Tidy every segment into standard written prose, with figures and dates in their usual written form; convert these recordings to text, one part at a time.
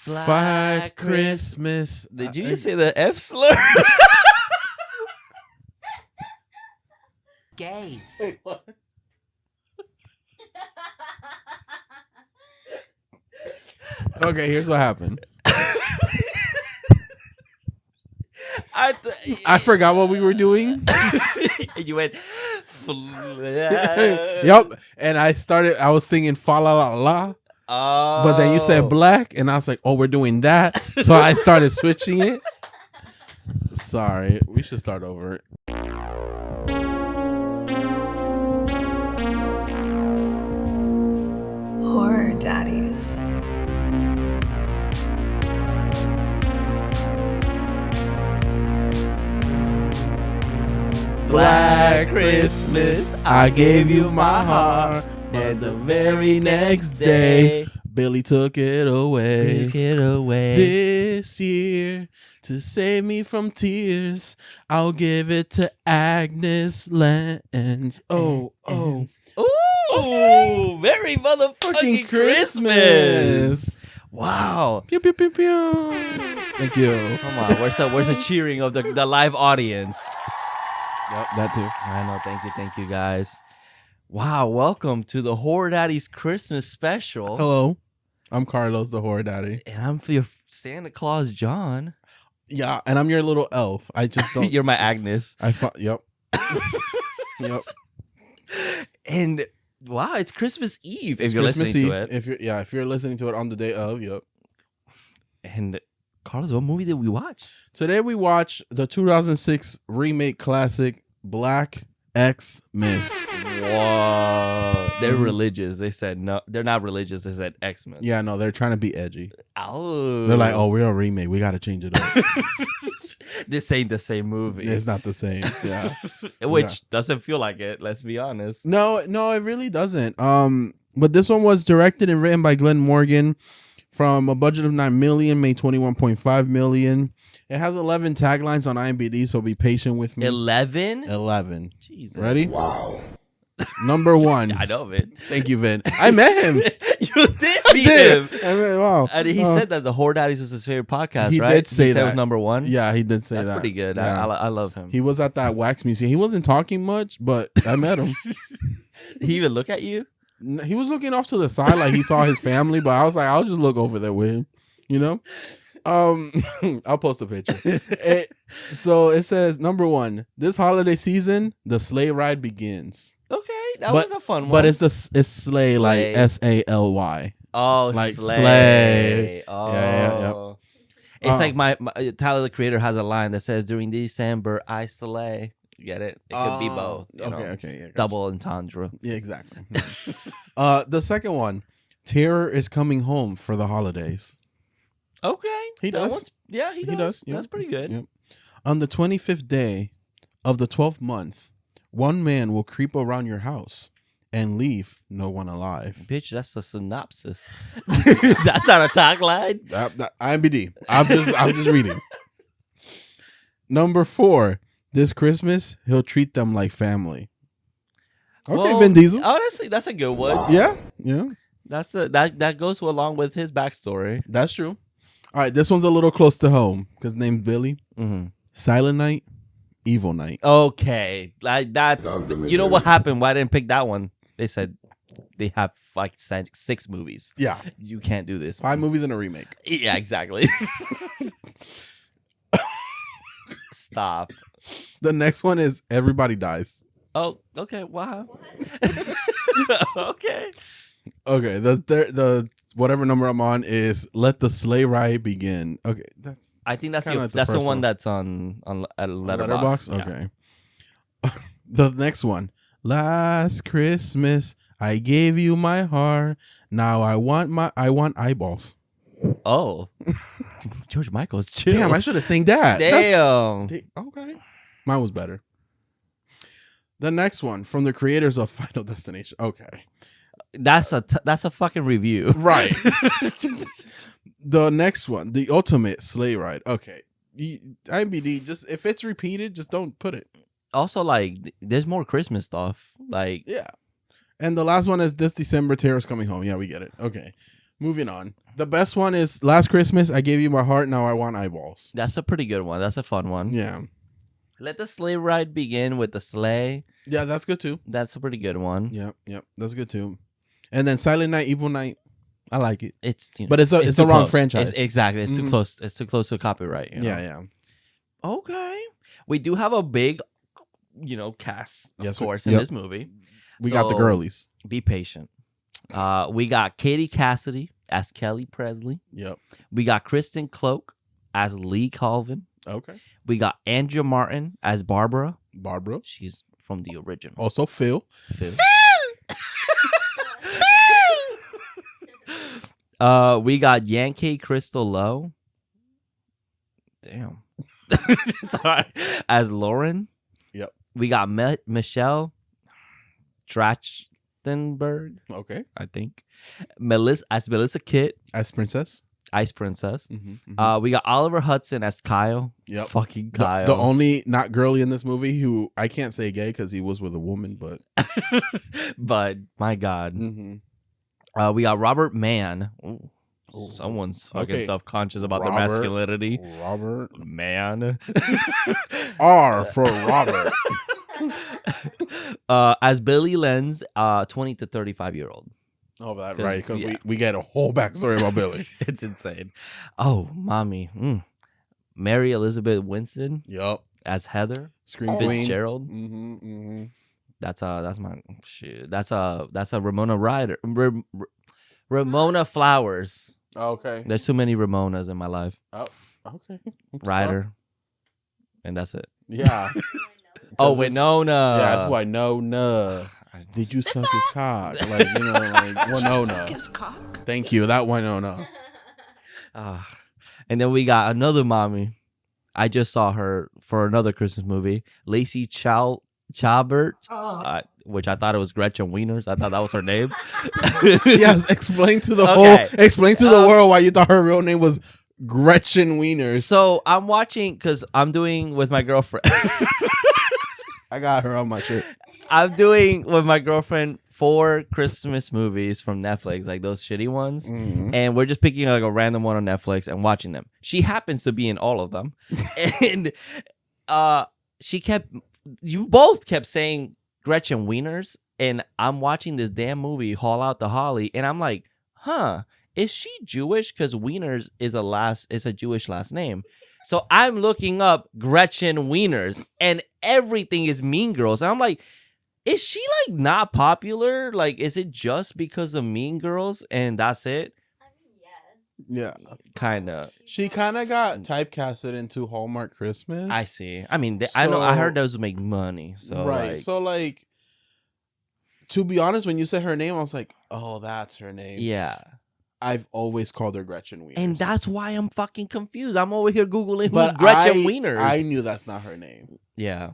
Black Christmas. Did you just say the F slur? Gays. Wait, what? Okay, here's what happened. I forgot what we were doing. You went. Yep. And I was singing fa la la la. Oh. But then you said black, and I was like, oh, we're doing that. So I started switching it. Sorry. We should start over. Horror Daddies. Black Christmas, I gave you my heart. But the very next day, Billy took it away. This year, to save me from tears, I'll give it to Agnes Lance. Oh. Ooh, okay. Very motherfucking Christmas. Wow. Pew, pew, pew, pew. Thank you. Come on, where's the cheering of the live audience? Yep, that too. I know. Thank you, guys. Wow, welcome to the Horror Daddies Christmas special. Hello, I'm Carlos, the Horror Daddy. And I'm your Santa Claus, John. Yeah, and I'm your little elf. I just don't. You're my Agnes. Yep. Yep. And wow, it's Christmas Eve. It's if you're Christmas listening Eve. to it. If you're listening to it on the day of, yep. And Carlos, what movie did we watch? Today we watched the 2006 remake classic Black Xmas. Whoa. They're religious. They said no. They're not religious. They said Xmas. Yeah, no, they're trying to be edgy. Oh. They're like, oh, we're a remake. We got to change it up. This ain't the same movie. It's not the same. Yeah. Which doesn't feel like it. Let's be honest. No, it really doesn't. But this one was directed and written by Glenn Morgan from a budget of $9 million, made $21.5 million. It has 11 taglines on IMDb, so be patient with me. 11? 11. Jesus. Ready? Wow. Number one. I know, Vin. Thank you, Vin. I met him. You did meet him. I mean, wow. And he said that the Horror Daddies was his favorite podcast, he right? did say he said that. It was number one? Yeah, he did say That's that. pretty good. Yeah. I love him. He was at that wax museum. He wasn't talking much, but I met him. Did he even look at you? He was looking off to the side like he saw his family, but I was like, I'll just look over there with him, you know? I'll post a picture. So it says, number one, this holiday season, the sleigh ride begins. Okay, that was a fun one. But it's sleigh like SALY. Oh, like slay. Oh. Yeah. It's like my Tyler, the Creator, has a line that says, during December, I slay. You get it? It could be both. You know? Okay. Yeah, double entendre. Yeah, exactly. The second one, Terror is coming home for the holidays. Okay. He does. Yeah, he does. Yep. That's pretty good. Yep. On the 25th day of the 12th month, one man will creep around your house and leave no one alive. Bitch, that's a synopsis. That's not a tagline. IMDb. I'm just reading. Number 4, this Christmas he'll treat them like family. Okay, well, Vin Diesel. Honestly, that's a good one. Yeah. That goes along with his backstory. That's true. All right, this one's a little close to home because named Billy. Mm-hmm. Silent Night, Evil Night. Okay, like that's you know what happened. Why I didn't pick that one? They said they have like 6 movies. Yeah, you can't do this. 5 movies and a remake. Yeah, exactly. Stop. The next one is Everybody Dies. Oh, okay. Wow. Okay. Okay. The whatever number I'm on is Let the Sleigh Ride Begin. Okay, I think that's the one that's on Letterboxd. Yeah. Okay. The next one. Last Christmas I gave you my heart. Now I want eyeballs. Oh. George Michael's chill. Damn, I should have sang that. Damn. Okay. Mine was better. The next one from the creators of Final Destination. Okay. That's a fucking review. Right. The next one, the ultimate sleigh ride. Okay. IMDb, just if it's repeated, just don't put it. Also, like, there's more Christmas stuff. Like, yeah. And the last one is this December, Terror's coming home. Yeah, we get it. Okay. Moving on. The best one is Last Christmas, I Gave You My Heart, Now I Want Eyeballs. That's a pretty good one. That's a fun one. Yeah. Let the sleigh ride begin with the sleigh. Yeah, that's good too. That's a pretty good one. Yep. That's good too. And then Silent Night, Evil Night. I like it. It's but it's the too wrong close. franchise. Exactly. It's too close. It's too close to copyright. You know? Yeah. Okay. We do have a big, cast, of course, in this movie. We got the girlies. Be patient. We got Katie Cassidy as Kelly Presley. Yep. We got Kristen Cloak as Lee Colvin. Okay. We got Andrea Martin as Barbara. Barbara. She's from the original. Also Phil. We got Yankee Crystal Lowe. Damn. Sorry. As Lauren. Yep. We got Michelle Trachtenberg. Okay. I think. Melissa Kitt. As Princess. Ice Princess. Mm-hmm. We got Oliver Hudson as Kyle. Yep. Fucking Kyle. The only not girly in this movie who I can't say gay because he was with a woman, but. But my God. Mm-hmm. We got Robert Mann. Ooh, someone's fucking self-conscious about their masculinity. Robert Mann. R for Robert. As Billy Lenz, 20 to 35-year-old. Oh, that right, because we get a whole backstory about Billy. It's insane. Oh, mommy. Mary Elizabeth Winston. Yep. As Heather. Scream Queen. Fitzgerald. Mm-hmm. That's my shit. That's a Ramona Ryder. Ramona Flowers. Okay. There's too many Ramonas in my life. Oh, okay. Ryder. And that's it. Yeah. Oh, Winona. Yeah, that's why no. Did you suck his cock? Like, Winona. Suck his cock? Thank you. That Winona. And then we got another mommy. I just saw her for another Christmas movie. Lacey Chabert, which I thought it was Gretchen Wieners. I thought that was her name. Yes, explain to the world why you thought her real name was Gretchen Wieners. So I'm watching because I'm doing with my girlfriend. I got her on my shirt. I'm doing with my girlfriend 4 Christmas movies from Netflix, like those shitty ones. Mm-hmm. And we're just picking like a random one on Netflix and watching them. She happens to be in all of them. And you both kept saying Gretchen Wieners. And I'm watching this damn movie, Haul Out the Holly. And I'm like, is she Jewish? Because Wieners is a Jewish last name. So I'm looking up Gretchen Wieners and everything is Mean Girls. And I'm like, is she like not popular? Like, is it just because of Mean Girls and that's it? I mean, yes. Yeah. Kind of. She kind of got typecasted into Hallmark Christmas. I see. I mean, I heard those make money. So right. Like, so to be honest, when you said her name, I was like, oh, that's her name. yeah. I've always called her Gretchen Wieners. And that's why I'm fucking confused. I'm over here Googling who's Gretchen Wieners. I knew that's not her name. Yeah.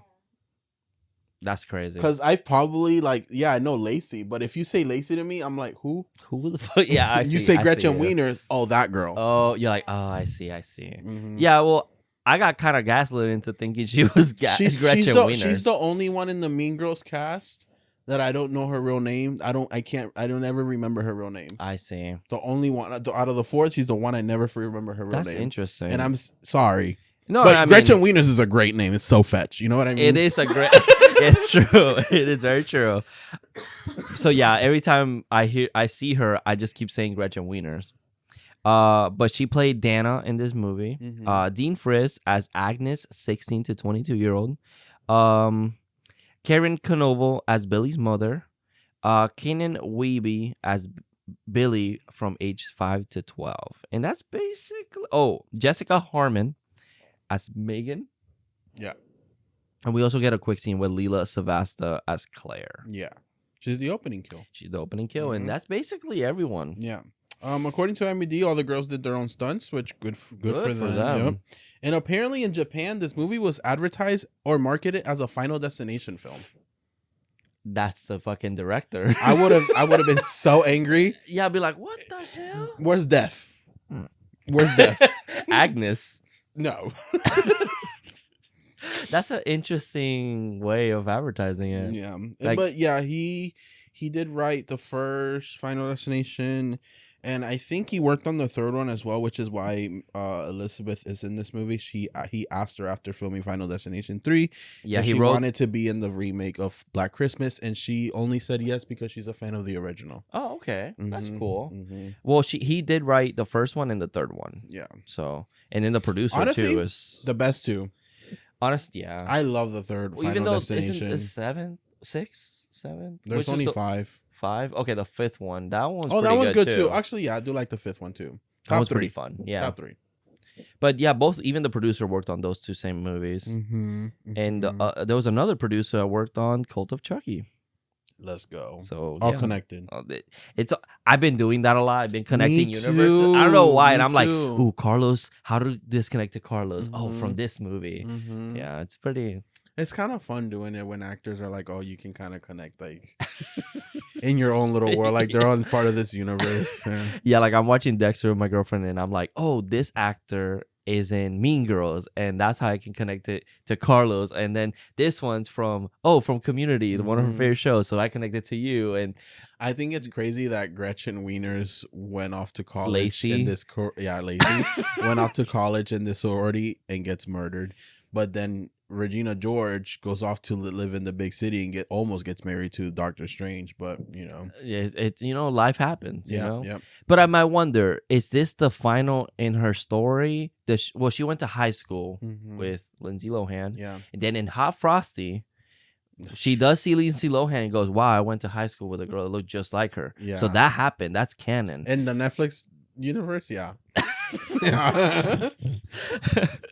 That's crazy. Because I've probably I know Lacey, but if you say Lacey to me, I'm like, who? Who the fuck? Yeah, I see. You say I Gretchen see, Wieners, oh, that girl. Oh, you're like, oh, I see. Mm-hmm. Yeah, well, I got kind of gaslit into thinking she was Gretchen Wieners. She's the only one in the Mean Girls cast that I don't know her real name. I don't ever remember her real name. I see. The only one out of the 4, she's the one I never remember her real name. That's interesting. And I'm sorry. No, but Gretchen Wieners is a great name. It's so fetch. You know what I mean? It is a great. It's true. It is very true. So yeah, every time I see her, I just keep saying Gretchen Wieners. But she played Dana in this movie. Mm-hmm. Dean Friss as Agnes, 16 to 22-year-old. Karen Knoble as Billy's mother. Kenan Weeby as Billy from age 5 to 12. And that's basically... Oh, Jessica Harmon as Megan. Yeah. And we also get a quick scene with Leela Savasta as Claire. Yeah. She's the opening kill. She's the opening kill. Mm-hmm. And that's basically everyone. Yeah. According to IMDb, all the girls did their own stunts, which good for them. Yep. And apparently in Japan, this movie was advertised or marketed as a Final Destination film. That's the fucking director. I would have been so angry. Yeah, I'd be like, what the hell? Where's Death? Where's Death? Agnes. No. That's an interesting way of advertising it. Yeah. Like- but yeah, he He did write the first Final Destination, and I think he worked on the third one as well, which is why Elizabeth is in this movie. He asked her after filming Final Destination 3 Yeah, if he she wrote. wanted to be in the remake of Black Christmas, and she only said yes because she's a fan of the original. Oh, okay, that's Mhm, cool. mhm. Well, he did write the first one and the third one. Yeah. So, and then the producer Honestly, too is the best two. honest. Yeah, I love the third Well, even Final though Destination. isn't seven, six, seven? There's Which is only the- 5. 5. Okay, the fifth one. That one's Oh, that pretty one's good too. too. Actually, yeah, I do like the 5th one too. That Top one's 3. pretty fun. Yeah, Top 3. but yeah, both. Even the producer worked on those two same movies. Mm-hmm, And there was another producer that worked on Cult of Chucky. let's go. So All yeah. connected. It's I've been doing that a lot. I've been connecting Me universes. I don't know too, why. me And I'm like, too. ooh, Carlos, how to disconnect to Carlos? Oh, Mhm. from this movie. Mm-hmm. Yeah, it's pretty. It's kind of fun doing it when actors are like, oh, you can kind of connect like in your own little world, like they're all part of this universe. Yeah. Yeah, like I'm watching Dexter with my girlfriend, and I'm like, oh, this actor is in Mean Girls, and that's how I can connect it to Carlos. And then this one's from Community, one of her Mhm. favorite shows, so I connect it to you. And I think it's crazy that Gretchen Wieners went off to college Lacey? in this Lacey went off to college in this sorority and gets murdered, but then Regina George goes off to live in the big city and almost gets married to Doctor Strange, but yeah, it's life happens. yeah, You know. yeah. But I might wonder, is this the final in her story? Well, she went to high school Mhm. with Lindsay Lohan, Yeah. and then in Hot Frosty, she does see Lindsay Lohan and goes, "Wow, I went to high school with a girl that looked just like her." Yeah. So that happened. That's canon. In the Netflix universe, yeah. yeah.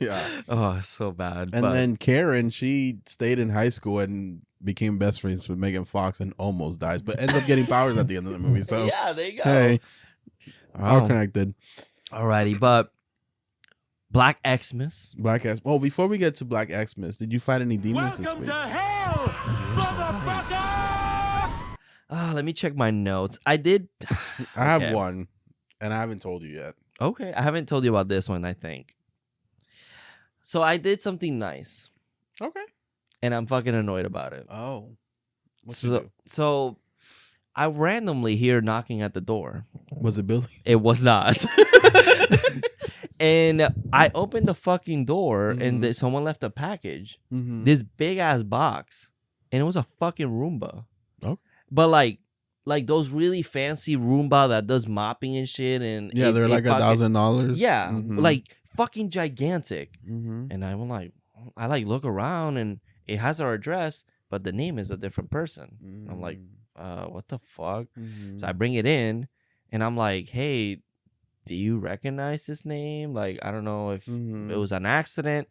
Yeah. Oh, so bad. And but then Karen, she stayed in high school and became best friends with Megan Fox and almost dies, but ends up getting powers at the end of the movie. So yeah, there you go. hey, all Oh, connected. alrighty, but Black Xmas. Black X. Well, before we get to Black Xmas, did you fight any demons this Welcome week? to hell, motherfucker! Let me check my notes. I did. I have Okay. one, and I haven't told you yet. Okay, I haven't told you about this one, I think. So I did something nice, Okay. and I'm fucking annoyed about it. Oh. What you do? So I randomly hear knocking at the door. Was it Billy? It was not. And I opened the fucking door, and Mhm. someone left a package. Mm-hmm. This big ass box, and it was a fucking Roomba. Oh. But like those really fancy Roomba that does mopping and shit, and Yeah, they're like $1,000. Yeah, Mhm. like fucking gigantic. Mhm. And I'm like, I like look around, and it has our address, but the name is a different person. I'm like, what the fuck? Mhm. So I bring it in, and I'm like, hey, do you recognize this name? Like, I don't know if Mhm. it was an accident.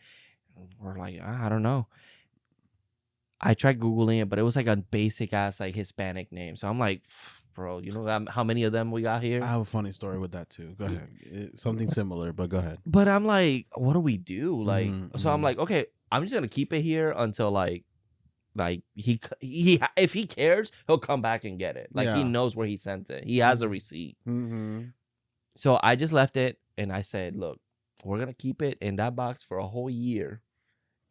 We're like, I don't know. I tried Googling it, but it was like a basic ass like Hispanic name. So I'm like, bro, you know how many of them we got here? I have a funny story with that too. Go ahead. Something similar, but go ahead. But I'm like, what do we do? Like, Mhm, so I'm mhm. like, okay, I'm just gonna keep it here until like he if he cares, he'll come back and get it. Like he Yeah. knows where he sent it. He has a receipt. Mm-hmm. So I just left it, and I said, look, we're gonna keep it in that box for a whole year,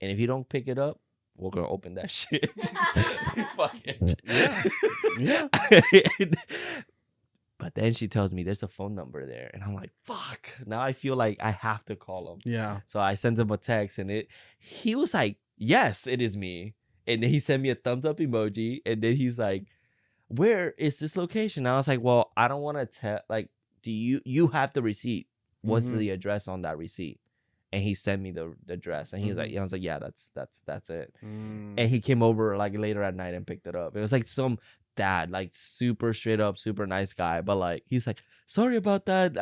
and if you don't pick it up, we're gonna open that shit. Fuck it. Yeah. But then she tells me there's a phone number there, and I'm like, fuck. Now I feel like I have to call him. Yeah. So I sent him a text, and he was like, yes, it is me. And then he sent me a thumbs up emoji, and then he's like, where is this location? And I was like, well, I don't want to tell. Like, do you have the receipt? What's Mhm. the address on that receipt? And he sent me the address, and he was like, Mhm. I was like, yeah, that's it. Mm. And he came over like later at night and picked it up. It was like some dad, like super straight up, super nice guy, but like he's like, sorry about that.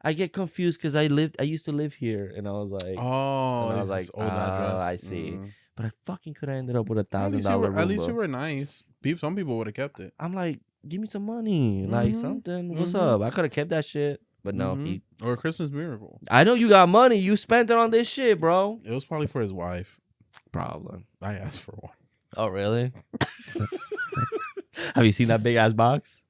I get confused because I used to live here, and I was like, Oh, and I was it's like, old address. I see. Mm. But I fucking could have ended up with At least you $1,000 were- At least you Roomba. were nice. Some people would have kept it. I'm like, give me some money, like Mhm. something. What's Mhm. up? I could have kept that shit, but no. Mhm. Or a Christmas miracle. I know you got money. You spent it on this shit, bro. It was probably for his wife. Probably. I asked for one. Oh, really? Have you seen that big ass box?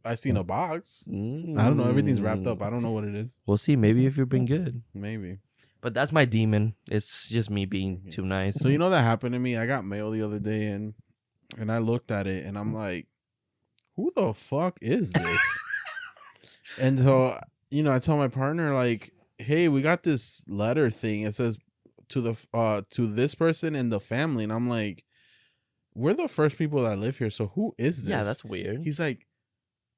I seen a box. I don't know. Everything's wrapped up. Mm. I don't know what it is. We'll see. Maybe if you've been good. Maybe. But that's my demon. It's just me being too nice. So you know that happened to me. I got mail the other day and I looked at it and I'm like, who the fuck is this? And so, I tell my partner, like, hey, we got this letter thing. It says to this person and the family. And I'm like, we're the first people that live here. So who is this? Yeah, that's weird. He's like,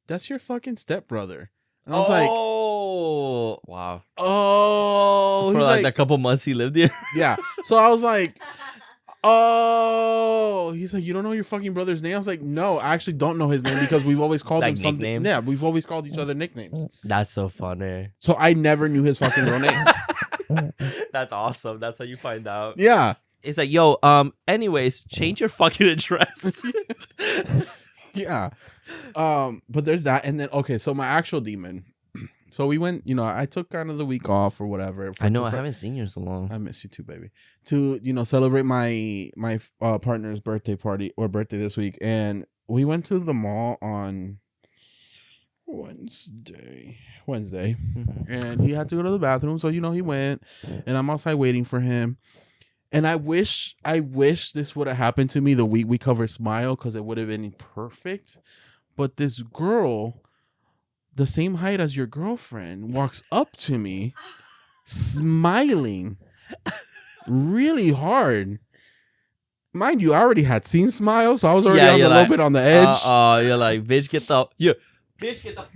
that's your fucking stepbrother. And I was like, oh, wow. Oh, For he's like a couple months he lived here. Yeah. So I was like, oh, he's like, you don't know your fucking brother's name? I was like, no, I actually don't know his name because we've always called Like him something. nickname? Yeah, we've always called each other nicknames. That's so funny. So I never knew his fucking real name. That's awesome. That's how you find out. Yeah. It's like, yo, anyways, change your fucking address. Yeah. But there's that. And then, okay, so my actual demon. So we went, I took kind of the week off or whatever. I know, I haven't seen you in so long. I miss you too, baby. To, celebrate my partner's birthday party or birthday this week. And we went to the mall on Wednesday. Mm-hmm. And he had to go to the bathroom. So, he went. And I'm outside waiting for him. And I wish this would have happened to me the week we covered Smile because it would have been perfect. But this girl, the same height as your girlfriend, walks up to me, smiling really hard. Mind you, I already had seen Smile, so I was already a little bit on the edge. You're like, bitch, get the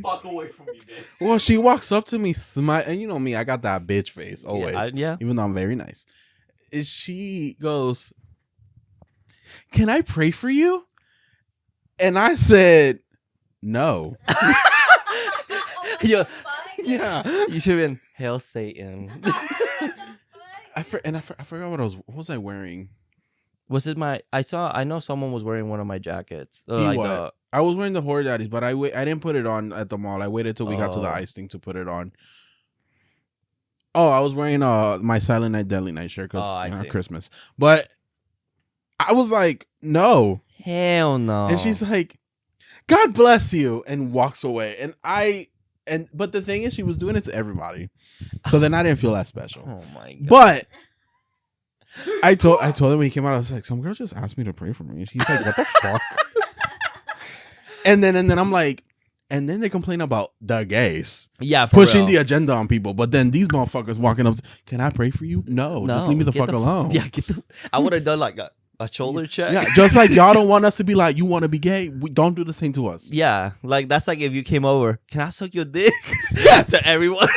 fuck away from me, bitch. Well, she walks up to me, smile, and you know me, I got that bitch face always. Yeah. Even though I'm very nice. She goes, "Can I pray for you?" And I said, "No." Yeah. Yeah. You should have been Hail Satan. I forgot what was I wearing? Was it I know someone was wearing one of my jackets. I was wearing the Horror Daddies, but I didn't put it on at the mall. I waited till we got to the ice thing to put it on. Oh, I was wearing my Silent Night Deadly Night shirt because Christmas. But I was like, no. Hell no. And she's like, God bless you, and walks away. But the thing is, she was doing it to everybody. So then I didn't feel that special. Oh my God. But I told him when he came out, I was like, some girl just asked me to pray for me. And he's like, what the fuck? And then I'm like, and then they complain about the gays. Yeah, pushing the agenda on people. But then these motherfuckers walking up, can I pray for you? No, just leave me the fuck alone. Yeah, I would have done like a shoulder check. Yeah, just like y'all don't want us to be like, you want to be gay? We don't do the same to us. Yeah, like that's like if you came over, can I suck your dick? Yes. To everyone.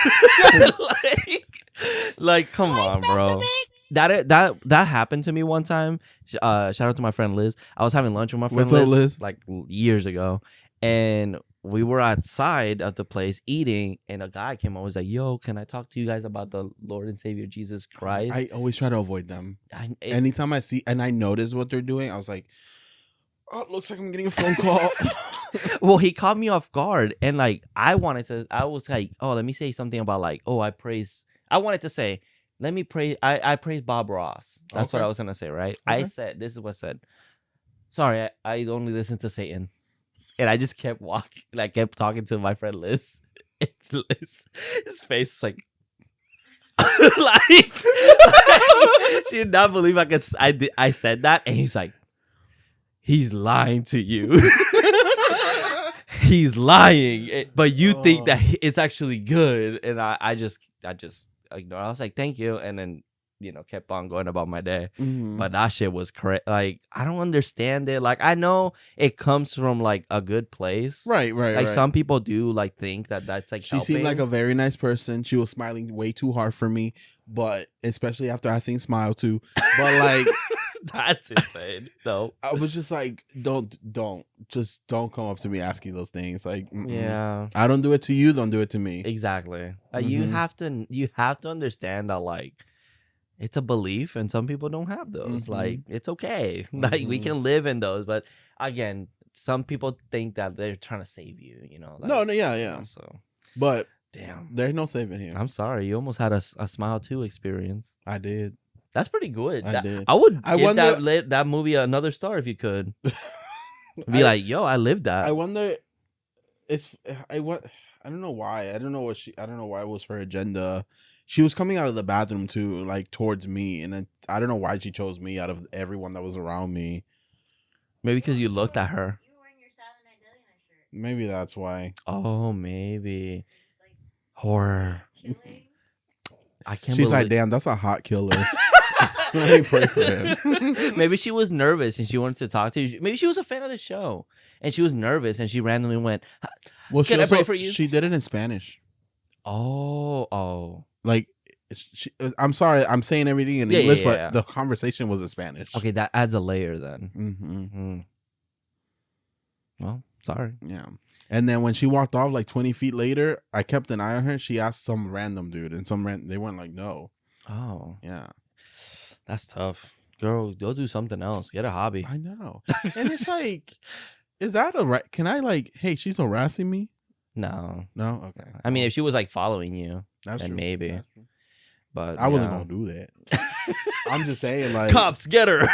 like, come on, bro. That happened to me one time. Shout out to my friend Liz. I was having lunch with my friend What's up, Liz? like years ago, and we were outside of the place eating, and a guy came over. Was like, "Yo, can I talk to you guys about the Lord and Savior Jesus Christ?" I always try to avoid them. Anytime I see and I notice what they're doing, I was like, "Oh, it looks like I'm getting a phone call." Well, he caught me off guard, and like I was like, "Oh, let me say something about like, oh, I wanted to say, let me praise. I praise Bob Ross. That's what I was gonna say, right? Okay. I said, this is what I said. Sorry, I only listen to Satan. And I just kept walking, like kept talking to my friend Liz. Liz, his face is like, like she did not believe I said that, and he's like, he's lying to you. He's lying, but you think that it's actually good, and I just ignored. I was like, thank you, and then kept on going about my day. Mm-hmm. But that shit was crazy. Like, I don't understand it. Like, I know it comes from like a good place. Right. Like some people do like think that that's like she helping. seemed like a very nice person. She was smiling way too hard for me, but especially after I seen Smile too. But like that's insane. No. I was just like, don't come up to me asking those things. Like, yeah, I don't do it to you, don't do it to me. Exactly. You have to understand that like it's a belief, and some people don't have those. Mm-hmm. Like, it's okay. Mm-hmm. Like, we can live in those. But again, some people think that they're trying to save you. Like, no, yeah. So, but damn, there's no saving him. I'm sorry, you almost had a Smile 2 experience. I did. That's pretty good. I did. I would give that movie another star if you could. Be like, yo, I lived that. I wonder. I don't know why. I don't know why it was her agenda. She was coming out of the bathroom too, like towards me, and then I don't know why she chose me out of everyone that was around me. Maybe because you looked at her. You were wearing your Silent Night Deadly Night shirt. Maybe that's why. Oh, maybe. Horror. I can't She's like, believe damn, that's a hot killer. Let me pray for him. Maybe she was nervous and she wanted to talk to you. Maybe she was a fan of the show and she was nervous and she randomly went, Well, Can I pray for you? She did it in Spanish. Oh. Like, I'm sorry, I'm saying everything in English, but the conversation was in Spanish. Okay, that adds a layer then. Mm-hmm. Well, sorry. Yeah. And then when she walked off like 20 feet later, I kept an eye on her. She asked some random dude, and they weren't like, no. Oh. Yeah. That's tough. Girl, go do something else. Get a hobby. I know. And it's like, is that can I like, hey, she's harassing me? No. No? Okay. I mean, if she was like following you, that's then true. maybe. That's true. But I wasn't going to do that. I'm just saying, like. Cops, get her.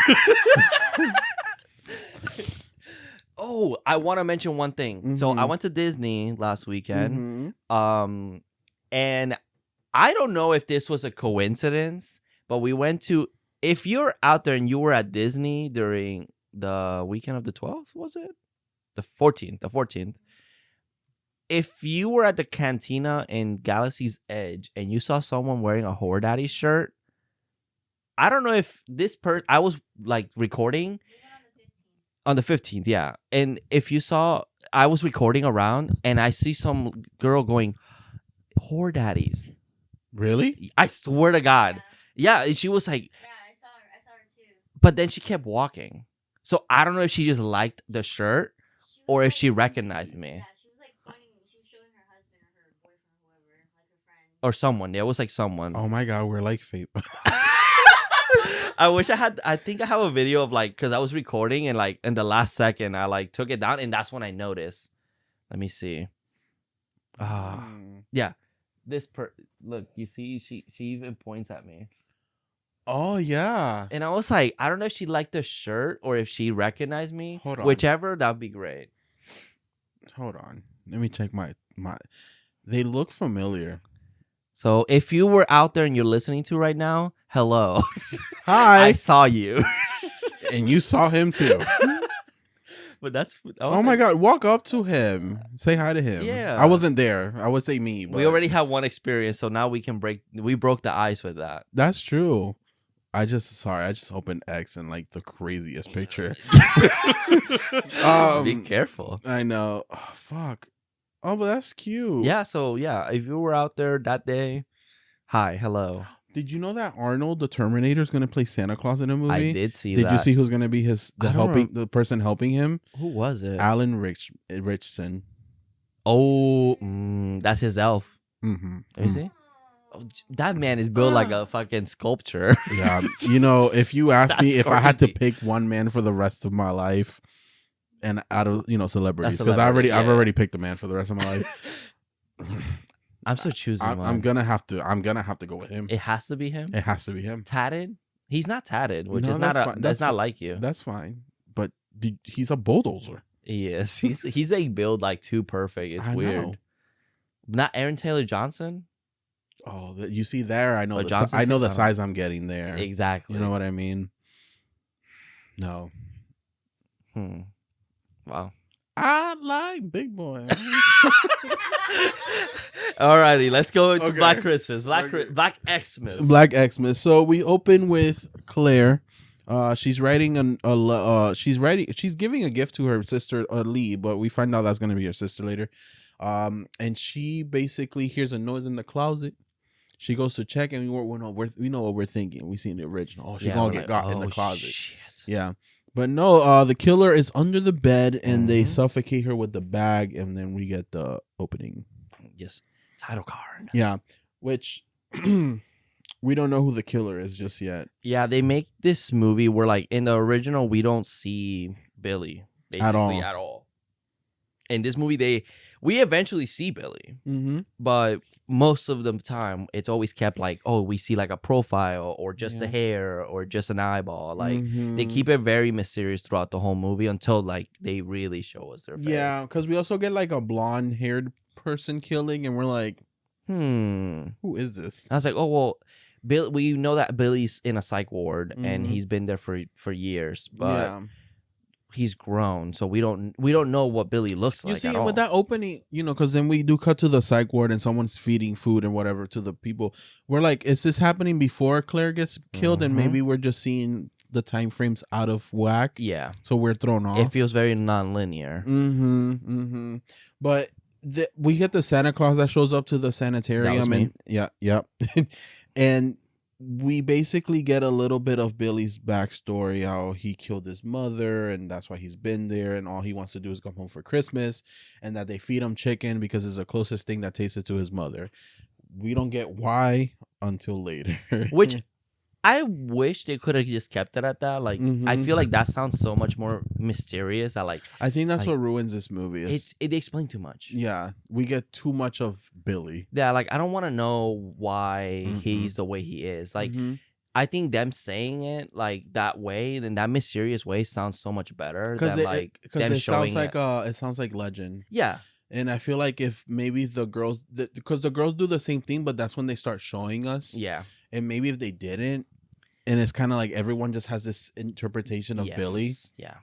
Oh, I want to mention one thing. Mm-hmm. So I went to Disney last weekend. Mm-hmm. And I don't know if this was a coincidence, but we went to, if you're out there and you were at Disney during the weekend of the 12th, was it? The 14th. If you were at the cantina in Galaxy's Edge and you saw someone wearing a Horror Daddies shirt, I don't know if I was like recording on the 15th, yeah. And if you saw, I was recording around and I see some girl going, Horror Daddies. Really? I swear to God. Yeah, and she was like, yeah, I saw her too. But then she kept walking. So I don't know if she just liked the shirt or if she recognized me. Yeah, she was like pointing, she was showing her husband or her boyfriend or whoever, like her friend. Or someone. There was like someone. Oh my God, we're like fate. I think I have a video of like, because I was recording and like in the last second I like took it down and that's when I noticed. Let me see. Yeah. Look, you see, she even points at me. Oh yeah. And I was like, I don't know if she liked the shirt or if she recognized me. Hold on. Whichever, that'd be great. Hold on. Let me check my they look familiar. So if you were out there and you're listening to right now, hello. Hi. I saw you. And you saw him too. But oh my God, walk up to him. Say hi to him. Yeah. I wasn't there. I would say me. But we already have one experience, so now we broke the ice with that. That's true. I just opened X and like the craziest picture. Be careful. I know. Oh, fuck. Oh, but that's cute. Yeah, so yeah, if you were out there that day, hi, hello. Did you know that Arnold the Terminator is going to play Santa Claus in a movie? I did see that. Did you see who's going to be the person helping him? Who was it? Alan Richson. Oh, that's his elf. Mm-hmm. Let me see. Oh, that man is built like a fucking sculpture. Yeah, you know, if you ask me if crazy. I had to pick one man for the rest of my life, and out of celebrities, because I've already picked a man for the rest of my life. I'm so choosing. I'm gonna have to go with him. It has to be him. It has to be him. Tatted? He's not tatted, which No, is that's not fine. that's not like you. That's fine, but he's a bulldozer. He is. He's a build like too perfect. It's weird. Know. Not Aaron Taylor Johnson. Oh, you see there? I know. Johnson's I know the size I'm getting there. Exactly. You know what I mean? No. Wow. I like big boy. Alrighty, let's go into Black Christmas. Black Xmas. Black Xmas. So we open with Claire. She's writing she's giving a gift to her sister Lee, but we find out that's gonna be her sister later. And she basically hears a noise in the closet. She goes to check, and we know what we're thinking. We seen the original. Oh, she's gonna get got in the closet. Shit. Yeah. But no, the killer is under the bed, and they suffocate her with the bag, and then we get the opening. Yes, title card. Yeah, which we don't know who the killer is just yet. Yeah, they make this movie where, like, in the original, we don't see Billy basically at all. In this movie, we eventually see Billy, but most of the time, it's always kept like, oh, we see like a profile or just a hair or just an eyeball. Like they keep it very mysterious throughout the whole movie until like they really show us their face. Yeah, because we also get like a blonde-haired person killing, and we're like, who is this? I was like, oh well, Bill. We know that Billy's in a psych ward and he's been there for years, but. Yeah. he's grown, so we don't know what Billy looks like. You see, at all. with that opening, because then we do cut to the psych ward and someone's feeding food and whatever to the people. We're like, is this happening before Claire gets killed? And maybe we're just seeing the time frames out of whack. Yeah. So we're thrown off. It feels very non-linear. But we get the Santa Claus that shows up to the sanitarium. That was me. Yeah. And we basically get a little bit of Billy's backstory, how he killed his mother, and that's why he's been there, and all he wants to do is come home for Christmas, and that they feed him chicken because it's the closest thing that tasted to his mother. We don't get why until later. Which I wish they could have just kept it at that. Like, I feel like that sounds so much more mysterious. That I think that's what ruins this movie. It explained too much. Yeah, we get too much of Billy. Yeah, like I don't want to know why he's the way he is. Like, I think them saying it like that way, then that mysterious way sounds so much better than like them showing it. It sounds like legend. Yeah. And I feel like if maybe the girls, because the girls do the same thing, but that's when they start showing us. Yeah. And maybe if they didn't, and it's kind of like everyone just has this interpretation of Billy. Yeah.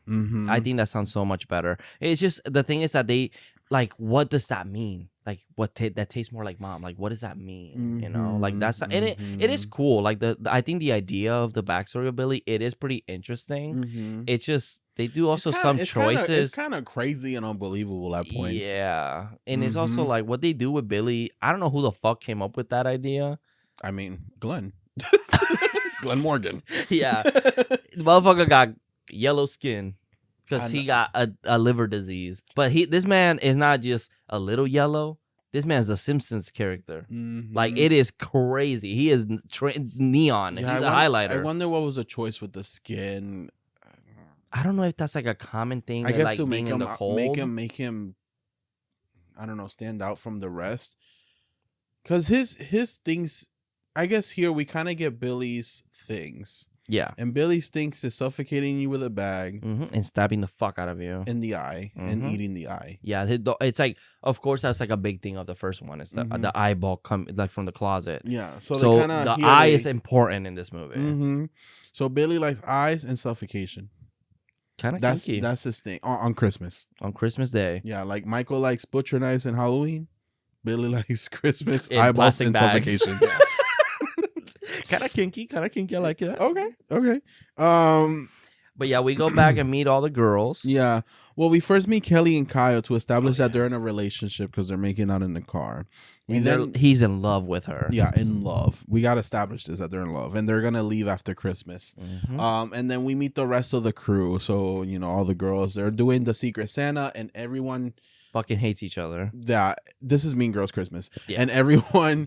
I think that sounds so much better. It's just, the thing is that they, like, what does that mean? Like, that tastes more like mom. Like, what does that mean? You know? Like, that's, and it is cool. Like, I think the idea of the backstory of Billy, it is pretty interesting. It's just, they do also some choices. It's kind of crazy and unbelievable at points. Yeah. And it's also like, what they do with Billy, I don't know who the fuck came up with that idea. I mean, Glenn. Glenn Morgan. Yeah. The motherfucker got yellow skin because he got a liver disease. But this man is not just a little yellow. This man's a Simpsons character. Like, it is crazy. He is neon. Yeah, He's a highlighter. I wonder what was the choice with the skin. I don't know if that's like a common thing. I guess like to being in the cold. make him, I don't know, stand out from the rest. Because his things, I guess here we kind of get Billy's things. Yeah. And Billy's things is suffocating you with a bag. And stabbing the fuck out of you. In the eye. And eating the eye. Yeah. It's like, of course, that's like a big thing of the first one. It's the eyeball come like from the closet. Yeah. So the eye is important in this movie. So Billy likes eyes and suffocation. Kind of kinky. That's his thing. On Christmas. On Christmas Day. Yeah. Like Michael likes butcher knives and Halloween. Billy likes Christmas In eyeballs and bags. suffocation. Kind of kinky. I like it. Okay. But yeah, we go back and meet all the girls. Yeah. Well, we first meet Kelly and Kyle to establish that they're in a relationship because they're making out in the car. He's in love with her. Yeah, in love. We got to establish this, that they're in love. And they're going to leave after Christmas. And then we meet the rest of the crew. So, all the girls, they're doing the Secret Santa and everyone fucking hates each other. Yeah, this is Mean Girls Christmas. Yeah. And everyone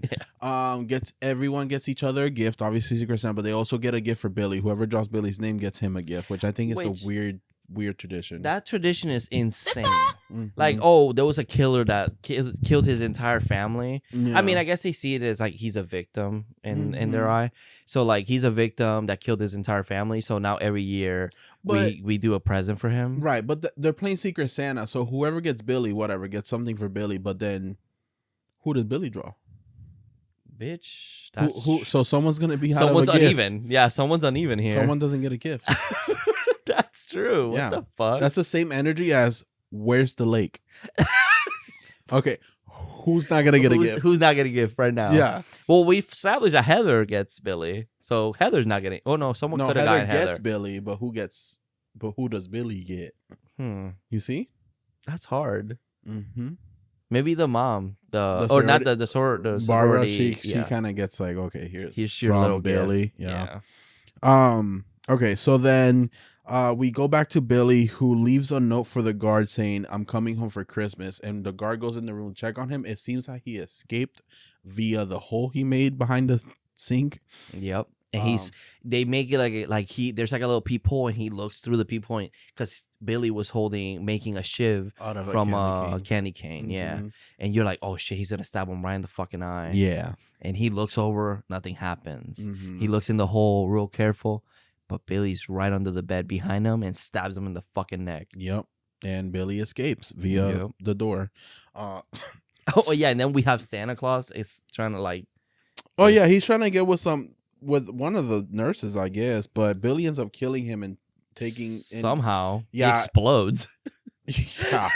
gets each other a gift, obviously Secret Santa, but they also get a gift for Billy. Whoever draws Billy's name gets him a gift, which I think is a weird tradition. That tradition is insane. Like, there was a killer that killed his entire family. Yeah. I mean, I guess they see it as like he's a victim in their eye. So like he's a victim that killed his entire family. So now every year we do a present for him. Right, but they're playing Secret Santa. So whoever gets Billy, whatever, gets something for Billy. But then who does Billy draw? Bitch. So someone's going to be someone's uneven. Yeah, someone's uneven here. Someone doesn't get a gift. That's true. What the fuck? That's the same energy as where's the lake? Okay. Who's not gonna get a gift? Who's not gonna give right now? Yeah. Well, we've established that Heather gets Billy, so Heather's not getting. Oh no, someone could have gotten Heather. Heather gets Billy, but who does Billy get? You see? That's hard. Maybe the mom, the sorority. Barbara, she kind of gets like, okay, here's your little Billy. Yeah. Okay, so then we go back to Billy, who leaves a note for the guard saying, I'm coming home for Christmas. And the guard goes in the room to check on him. It seems like he escaped via the hole he made behind the sink. Yep. And they make it like there's like a little peephole and he looks through the peephole because Billy was making a shiv from a candy cane. Yeah. And you're like, oh shit, he's going to stab him right in the fucking eye. Yeah. And he looks over, nothing happens. He looks in the hole real careful. But Billy's right under the bed behind him and stabs him in the fucking neck. Yep. And Billy escapes via the door. Oh, yeah. And then we have Santa Claus is trying to like... Oh, yeah. He's trying to get with one of the nurses, I guess. But Billy ends up killing him and taking somehow he Yeah. explodes. Yeah,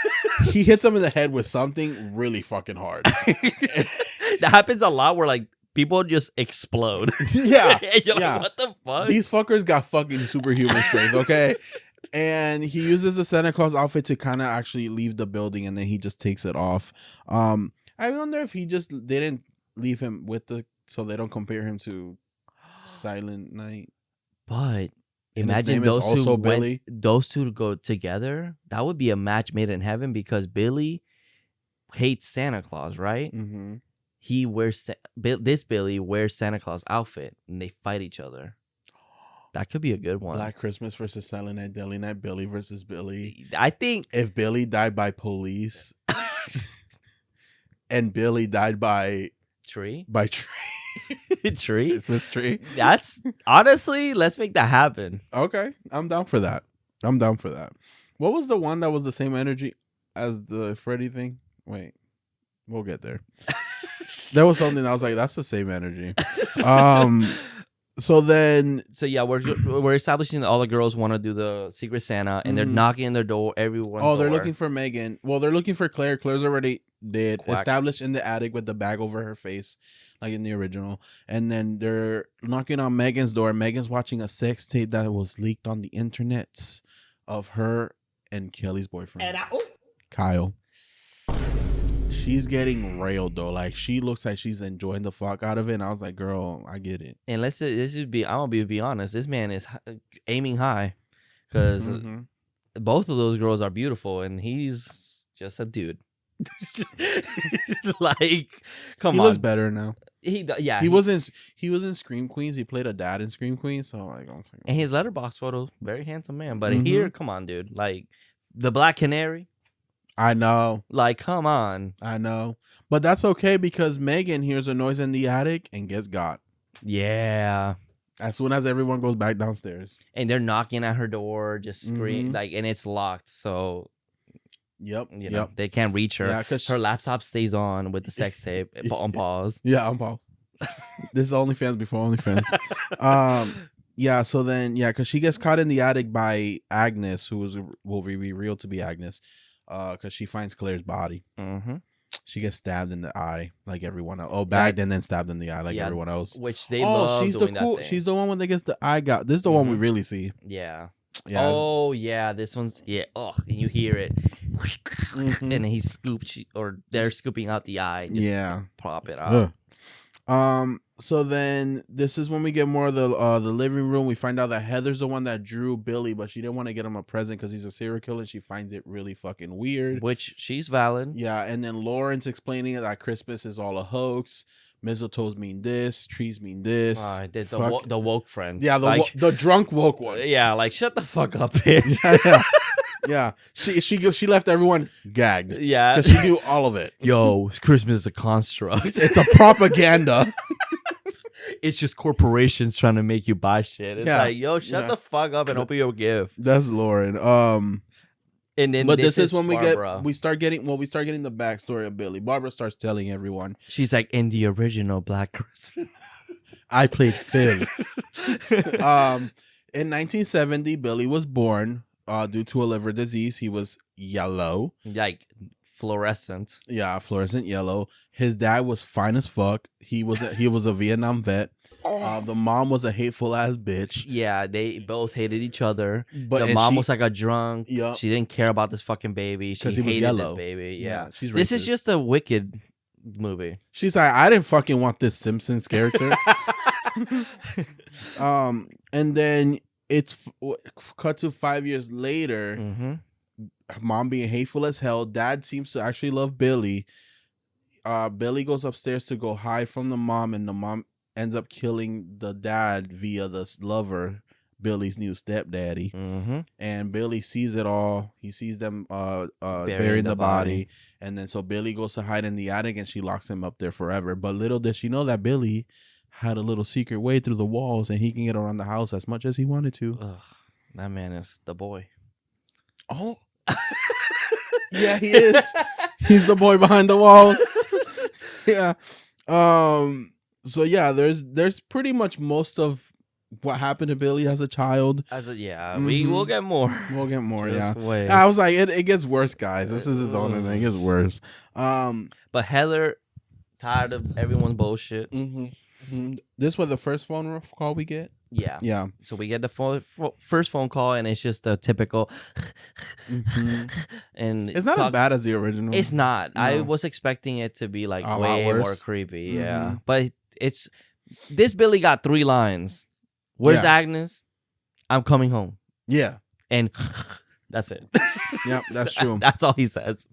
he hits him in the head with something really fucking hard. That happens a lot where like people just explode. Yeah, And you're yeah. like, what the fuck? These fuckers got fucking superhuman strength, okay? And he uses the Santa Claus outfit to kind of actually leave the building, and then he just takes it off. I wonder if they didn't leave him with so they don't compare him to Silent Night. But And his imagine name is also Billy. those two go together. That would be a match made in heaven because Billy hates Santa Claus, right? Mm-hmm. He wears this Billy wears Santa Claus outfit, and they fight each other. That could be a good one. Black Christmas versus Silent Night, Deadly Night, Billy versus Billy. I think If Billy died by police and Billy died by tree. tree, Christmas tree. That's honestly, let's make that happen. Okay, I'm down for that. What was the one that was the same energy as the Freddy thing? Wait, we'll get there. There was something I was like, that's the same energy. So yeah, we're establishing that all the girls want to do the Secret Santa, and they're knocking on their door. Everyone. Oh, they're looking for Megan. Well, they're looking for Claire. Claire's already dead. Quack. Established in the attic with the bag over her face, like in the original. And then they're knocking on Megan's door. Megan's watching a sex tape that was leaked on the internets of her and Kelly's boyfriend, Kyle. She's getting railed though. Like she looks like she's enjoying the fuck out of it. And I was like, girl, I get it. And I'm gonna be honest. This man is aiming high because both of those girls are beautiful, and he's just a dude. Like, come He on. looks better now. He was in Scream Queens. He played a dad in Scream Queens. So like, I was like, and his letterbox photo, very handsome man. But here, come on, dude. Like the Black Canary. I know. Like, come on. I know. But that's okay because Megan hears a noise in the attic and gets got. Yeah. As soon as everyone goes back downstairs. And they're knocking at her door, just scream like, and it's locked. So, Yep. you know, they can't reach her. Yeah, cause her laptop stays on with the sex tape on pause. Yeah, on pause. This is OnlyFans before OnlyFans. Yeah, so then, because she gets caught in the attic by Agnes, who will be revealed to be Agnes. Because she finds Claire's body. Mm-hmm. She gets stabbed in the eye like everyone else. Oh, bagged and then stabbed in the eye like everyone else. Which they love she's doing the cool. That thing. She's the one when they gets the eye got. This is the one we really see. Yeah. Yeah. Oh yeah, this one's Oh, and you hear it, and he scoops or they're scooping out the eye. And just pop it out. So then this is when we get more of the living room. We find out that Heather's the one that drew Billy, but she didn't want to get him a present because he's a serial killer. And she finds it really fucking weird. Which she's valid. Yeah, and then Lauren's explaining that Christmas is all a hoax. Mistletoes mean this, trees mean this. The woke friend. Yeah, the drunk woke one. Yeah, like shut the fuck up, bitch. Yeah. She left everyone gagged. Yeah, because she knew all of it. Yo, Christmas is a construct. It's a propaganda. It's just corporations trying to make you buy shit. It's like, yo, shut the fuck up and open your gift. That's Lauren. And then, but this is when Barbara. we start getting the backstory of Billy. Barbara starts telling everyone. She's like, in the original Black Christmas, I played Phil. In 1970, Billy was born due to a liver disease. He was yellow, like fluorescent. Yeah, fluorescent yellow. His dad was fine as fuck. He was a Vietnam vet. The mom was a hateful ass bitch. Yeah, they both hated each other. But the mom was like a drunk. Yep. She didn't care about this fucking baby. She hated he was yellow. this baby. Yeah. She's racist. This is just a wicked movie. She's like, I didn't fucking want this Simpsons character. And then it's cut to 5 years later. Mm-hmm. Mom being hateful as hell. Dad seems to actually love Billy. Billy goes upstairs to go hide from the mom, and the mom ends up killing the dad via the lover, Billy's new stepdaddy. Mm-hmm. And Billy sees it all. He sees them burying the body. And then so Billy goes to hide in the attic, and she locks him up there forever. But little does she know that Billy had a little secret way through the walls, and he can get around the house as much as he wanted to. Ugh, that man is the boy. Oh. Yeah, he is. He's the boy behind the walls. Yeah. So yeah, there's pretty much most of what happened to Billy as a child. We will get more. We'll get more. Just Yeah, wait. I was like, it gets worse, guys. This is the only thing. It gets worse. But Heather, tired of everyone's bullshit. This was the first phone call we get. Yeah. So we get the first phone call, and it's just a typical. And it's not as bad as the original. It's not. No. I was expecting it to be like A lot way worse. more creepy. Yeah, but it's this Billy got 3 lines. Where's Agnes? I'm coming home. Yeah, and that's it. Yeah, that's true. That's all he says.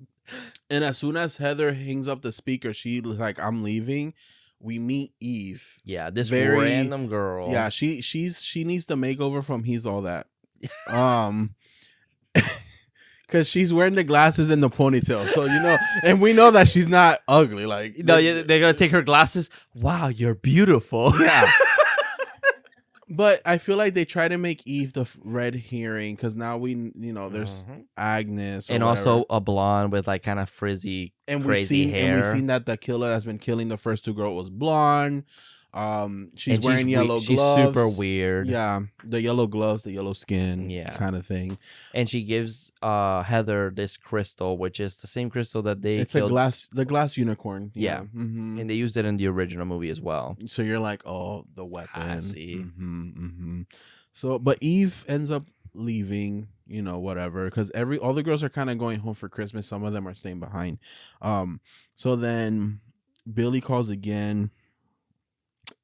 And as soon as Heather hangs up the speaker, she's like, "I'm leaving." We meet Eve. Yeah, this random girl. Yeah, she needs the makeover from He's All That. Because she's wearing the glasses and the ponytail, so and we know that she's not ugly. Like, they're gonna take her glasses. Wow, you're beautiful. Yeah. But I feel like they try to make Eve the red herring because now there's Agnes and whatever. Also a blonde with like kind of frizzy, crazy hair. And we've seen that the killer has been killing the first 2 girls was blonde. She's wearing yellow gloves. She's super weird. Yeah, the yellow gloves, the yellow skin, kind of thing. And she gives Heather this crystal, which is the same crystal that they killed. The glass unicorn. Yeah. And they used it in the original movie as well. So you're like, oh, the weapon. I see. So, but Eve ends up leaving, whatever, because all the girls are kind of going home for Christmas. Some of them are staying behind. So then Billy calls again.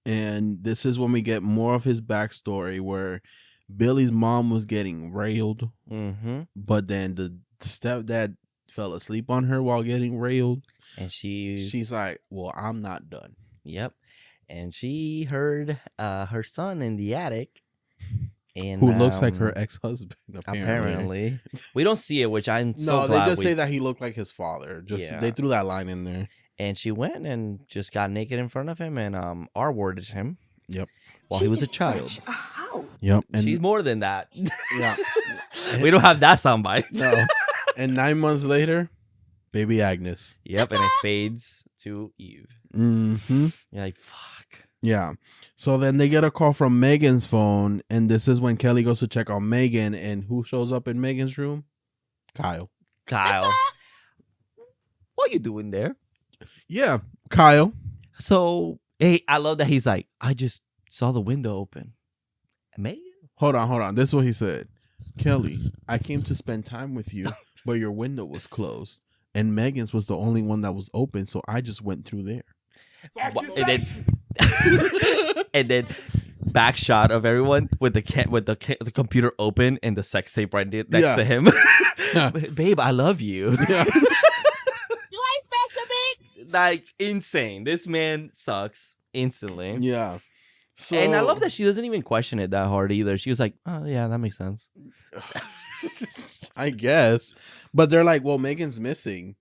And this is when we get more of his backstory where Billy's mom was getting railed. But then the stepdad fell asleep on her while getting railed. And she's like, well, I'm not done. Yep. And she heard her son in the attic. And who looks like her ex-husband, apparently. We don't see it, which I'm so No, glad they just say that he looked like his father. They threw that line in there. And she went and just got naked in front of him and R-worded him. Yep. While he was a child. Yep. And she's more than that. Yeah. We don't have that soundbite. No. And 9 months later, baby Agnes. Yep. And it fades to Eve. Mm-hmm. You're like, fuck. Yeah. So then they get a call from Megan's phone. And this is when Kelly goes to check on Megan. And who shows up in Megan's room? Kyle. What are you doing there? Yeah, Kyle. So, hey, I love that he's like, I just saw the window open. Megan? Hold on. This is what he said. Kelly, I came to spend time with you, but your window was closed. And Megan's was the only one that was open, so I just went through there. And then back shot of everyone with the computer open and the sex tape right next to him. Babe, I love you. Yeah. Like, insane. This man sucks instantly. Yeah. So, and I love that she doesn't even question it that hard either. She was like, oh, yeah, that makes sense. I guess. But they're like, well, Megan's missing.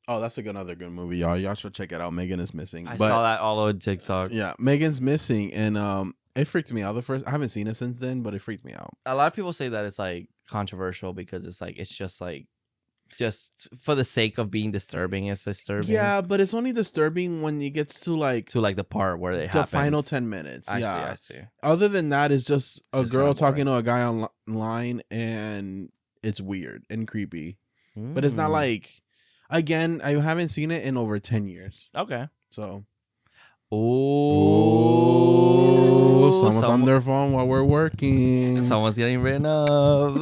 Oh, that's another good movie, y'all. Y'all should check it out. Megan is missing. I saw that all over TikTok. Yeah, Megan's missing. And it freaked me out. I haven't seen it since then, but it freaked me out. A lot of people say that it's like controversial because it's just for the sake of being disturbing, it's disturbing. Yeah, but it's only disturbing when it gets to the part where it the happens. Final 10 minutes. I see. Other than that, it's just a just girl talking to a guy online, and it's weird and creepy. But it's not like, again, I haven't seen it in over 10 years. Okay. So. Oh, someone's on their phone while we're working. Someone's getting written up.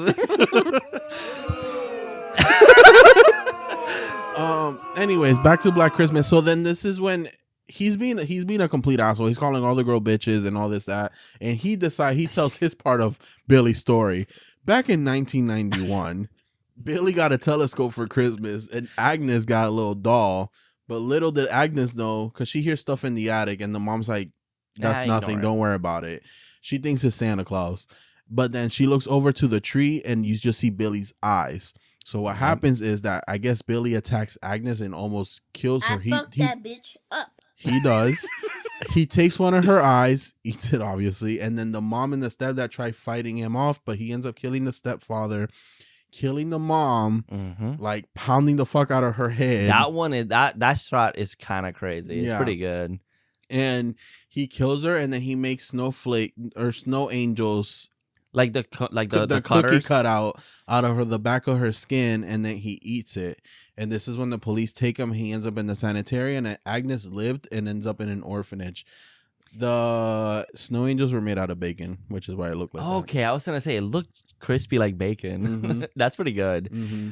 Anyways, back to Black Christmas. So then this is when he's being a complete asshole. He's calling all the girl bitches and all this, that. And he tells his part of Billy's story. Back in 1991, Billy got a telescope for Christmas and Agnes got a little doll. But little did Agnes know, because she hears stuff in the attic and the mom's like, that's nothing. Don't worry about it. She thinks it's Santa Claus. But then she looks over to the tree and you just see Billy's eyes. So what happens is that I guess Billy attacks Agnes and almost kills her. I fucked that bitch up. He does. He takes one of her eyes, eats it obviously, and then the mom and the stepdad try fighting him off, but he ends up killing the stepfather, killing the mom, like pounding the fuck out of her head. That one is that shot is kind of crazy. It's pretty good. and he kills her, and then he makes snowflake or snow angels, like the cookie cutters. cut out of her, the back of her skin, and then he eats it. And this is when the police take him. He ends up in the sanitarium, and Agnes lived and ends up in an orphanage. The snow angels were made out of bacon, which is why it looked like that. Okay, I was gonna say it looked crispy like bacon. Mhm. That's pretty good. Mm-hmm.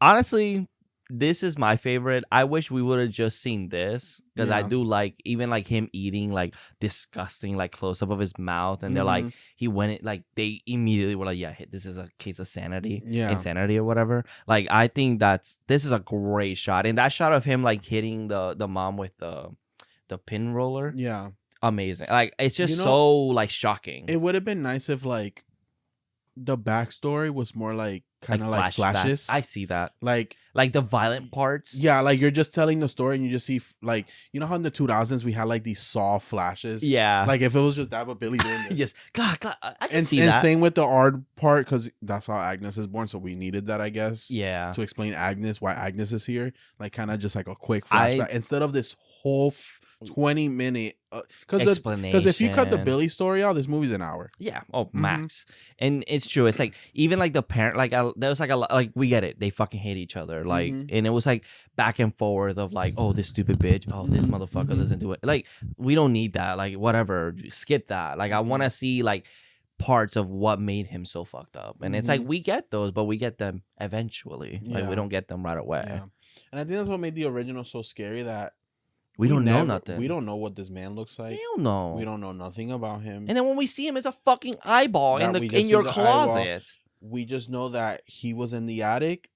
Honestly, this is my favorite. I wish we would have just seen this because I Yeah. do like even like him eating like disgusting like close up of his mouth, and they're like he went it like they immediately were like, yeah, this is a case of insanity or whatever. Like I think this is a great shot, and that shot of him like hitting the mom with the pin roller, Yeah. amazing. Like it's just You know, so like shocking. It would have been nice if like the backstory was more like kind of like flashback. flashes. I see that. Like The violent parts. yeah, like you're just telling the story and you just see like, you know how in the 2000s we had like these Saw flashes. Yeah. Like if it was just that, but Billy doing this. Yes. God, I can And see that. same with the art part, because that's how Agnes is born. So we needed that, I guess. Yeah. To explain Agnes, why Agnes is here. Like kind of just like a quick flashback instead of this whole 20-minute. Because if you cut the Billy story out, this movie's an hour. Yeah. Oh, max. And it's true. It's like even like the parent, like there was like a like we get it. They fucking hate each other. Like, and it was like back and forth of like, oh, this stupid bitch. Oh, this motherfucker doesn't do it. Like we don't need that. Like whatever. Skip that. Like I want to see like parts of what made him so fucked up. And it's like we get those, but we get them eventually. Like we don't get them right away. Yeah. And I think that's what made the original so scary, that we don't know nothing. We don't know what this man looks like. Hell no. We don't know nothing about him. And then when we see him, it's a fucking eyeball That in your closet. Eyeball. We just know that he was in the attic,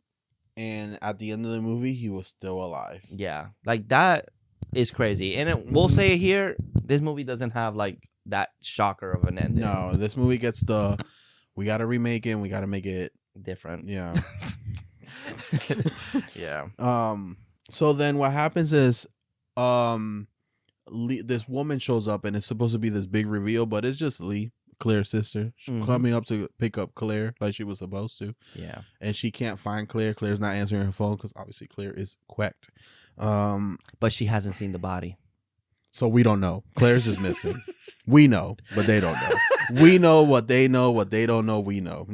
and at the end of the movie, he was still alive. Yeah, like that is crazy. And we'll say it here, this movie doesn't have like that shocker of an ending. No, this movie gets we got to remake it. And we got to make it different. Yeah. Yeah. So then what happens is this woman shows up, and it's supposed to be this big reveal, but it's just Lee, Claire's sister, coming up to pick up Claire like she was supposed to. Yeah. And she can't find Claire. Claire's not answering her phone because obviously Claire is quacked. But she hasn't seen the body. So we don't know. Claire's just missing. We know, but they don't know. We know what they know. What they don't know, we know.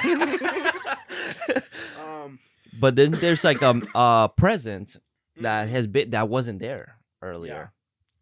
You know? But then there's like a present that wasn't there earlier. Yeah.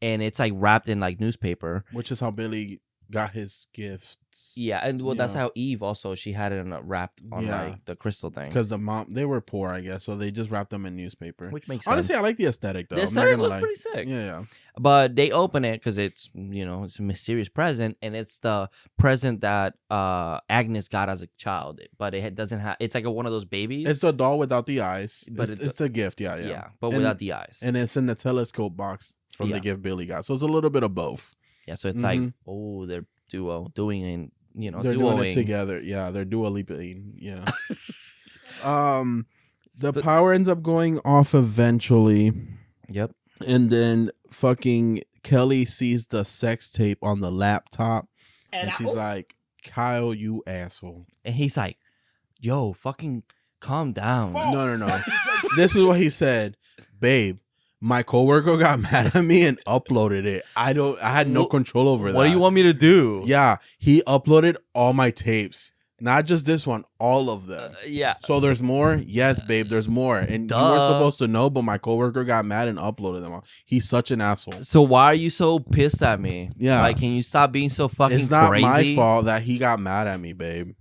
And it's like wrapped in like newspaper. Which is how Billy got his gifts. Yeah, and that's how Eve also, she had it wrapped on like the crystal thing. Because the mom, they were poor, I guess, so they just wrapped them in newspaper. Which makes sense. Honestly, I like the aesthetic though. The aesthetic looks pretty sick. Yeah. But they open it because it's, it's a mysterious present, and it's the present that Agnes got as a child, but it doesn't have. It's like one of those babies. It's the doll without the eyes, but it's a gift. Yeah, yeah, but without the eyes, and it's in the telescope box from the gift Billy got. So it's a little bit of both. Yeah, so it's like, oh, they're doing they're doing it together. Yeah, they're Dua Lipaing. Yeah. The power ends up going off eventually. Yep. And then fucking Kelly sees the sex tape on the laptop, and she's like, "Kyle, you asshole." And he's like, "Yo, fucking calm down." No. This is what he said, "Babe, my coworker got mad at me and uploaded it. I had no control over that. What do you want me to do?" Yeah, he uploaded all my tapes. Not just this one, all of them. Yeah. So there's more? Yes, babe, there's more. And you weren't supposed to know, but my coworker got mad and uploaded them all. He's such an asshole. So why are you so pissed at me? Yeah. Like, can you stop being so fucking crazy? It's not my fault that he got mad at me, babe.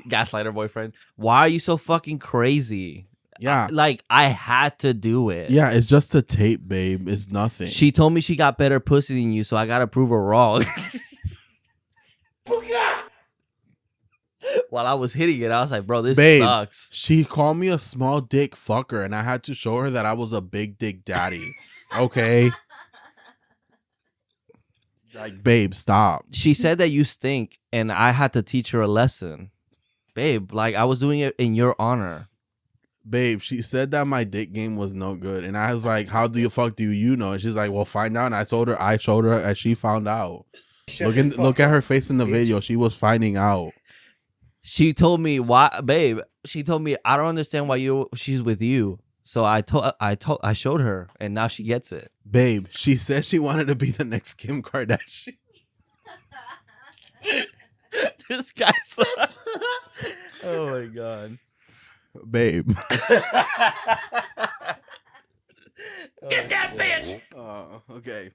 Gaslighter boyfriend. Why are you so fucking crazy? Yeah. Like, I had to do it. Yeah, it's just a tape, babe. It's nothing. She told me she got better pussy than you, so I gotta prove her wrong. While I was hitting it, I was like, bro, this sucks. She called me a small dick fucker, and I had to show her that I was a big dick daddy. Okay? Like, babe, stop. She said that you stink, and I had to teach her a lesson. Babe, like, I was doing it in your honor. Babe, she said that my dick game was no good. And I was like, how the fuck do you know? And she's like, well, find out. And I showed her, and she found out. Look at her face in the video. She was finding out. She told me, why, babe, she told me, I don't understand why she's with you. So I showed her, and now she gets it. Babe, she said she wanted to be the next Kim Kardashian. This guy sucks. Oh my god. Babe. Get that bitch. Okay.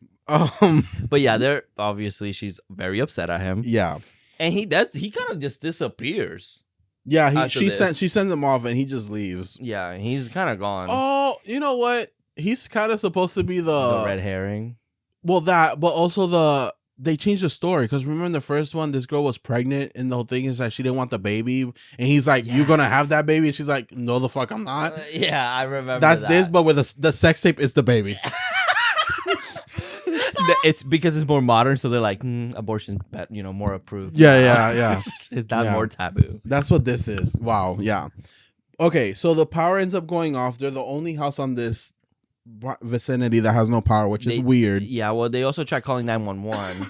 But yeah, they're obviously she's very upset at him. Yeah. And he kind of just disappears. Yeah, she sends him off and he just leaves. Yeah, he's kind of gone. Oh, you know what? He's kind of supposed to be The red herring. Well, that, but also they changed the story because remember in the first one, this girl was pregnant and the whole thing is that she didn't want the baby, and he's like, "You're gonna have that baby," and she's like, "No, the fuck, I'm not." Yeah, I remember. That's this, but with the sex tape is the baby. It's because it's more modern, so they're like, abortion's more approved. Yeah. It's not more taboo. That's what this is. Wow. Yeah. Okay, so the power ends up going off. They're the only house on this vicinity that has no power, which is weird. Yeah, well, they also try calling 911.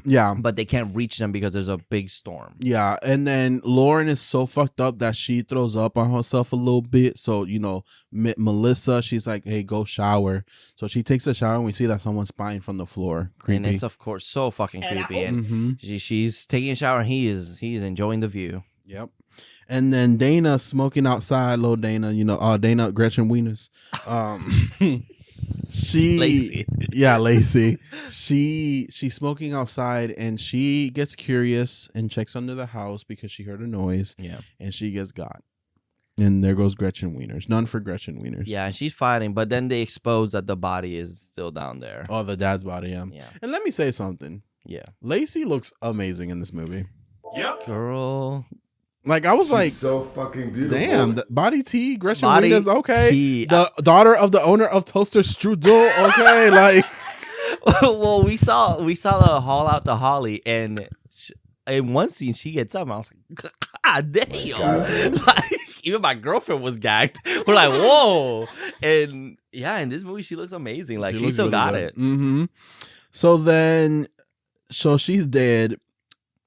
Yeah. But they can't reach them because there's a big storm. Yeah, and then Lauren is so fucked up that she throws up on herself a little bit. So, Melissa, she's like, hey, go shower. So she takes a shower and we see that someone's spying from the floor. Creepy. And it's, of course, so fucking creepy. And she's taking a shower and he is enjoying the view. Yep. And then Dana smoking outside, little Dana, Dana Gretchen Wieners. Lacey. Yeah, Lacey. She's smoking outside and she gets curious and checks under the house because she heard a noise. Yeah. And she gets got. And there goes Gretchen Wieners. None for Gretchen Wieners. Yeah, and she's fighting, but then they expose that the body is still down there. Oh, the dad's body, yeah. And let me say something. Yeah. Lacey looks amazing in this movie. Yep. Girl. Like, I was like, so fucking beautiful. Damn, body tea, Gretchen Body Wieners, okay. tea. The daughter of the owner of Toaster Strudel, okay. Like, well, we saw the haul out the Holly, and in one scene she gets up, and I was like, God damn! Like, even my girlfriend was gagged. We're like, whoa! And yeah, in this movie she looks amazing. Like she still really got it. Mm-hmm. So she's dead.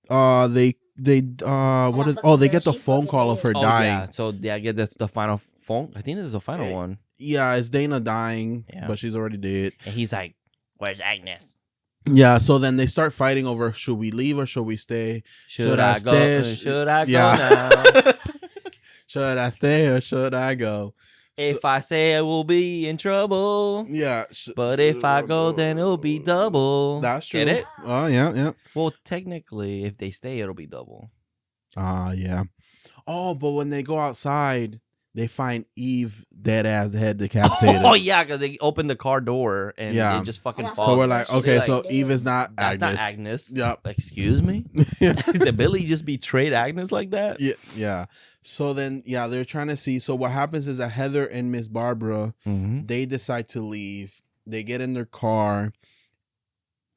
They get the phone call of her dying. Yeah. So I get that's the final phone. I think this is the final one. Yeah, it's Dana dying, but she's already dead. And he's like, "Where's Agnes?" Yeah. So then they start fighting over should we leave or should we stay? Should I go? Should I go now? Should I stay or should I go? If I say I will be in trouble. Yeah. But if I go, then it'll be double. That's true. Get it? Oh, yeah. Well, technically, if they stay, it'll be double. Yeah. Oh, but when they go outside, they find Eve dead ass head decapitated. Oh, yeah, because they open the car door and it just fucking falls. So we're like, okay, so Eve is not Agnes. Agnes. That's not Agnes. Yep. Excuse me? Did Billy just betrayed Agnes like that? Yeah. So then, they're trying to see. So what happens is that Heather and Miss Barbara, they decide to leave. They get in their car.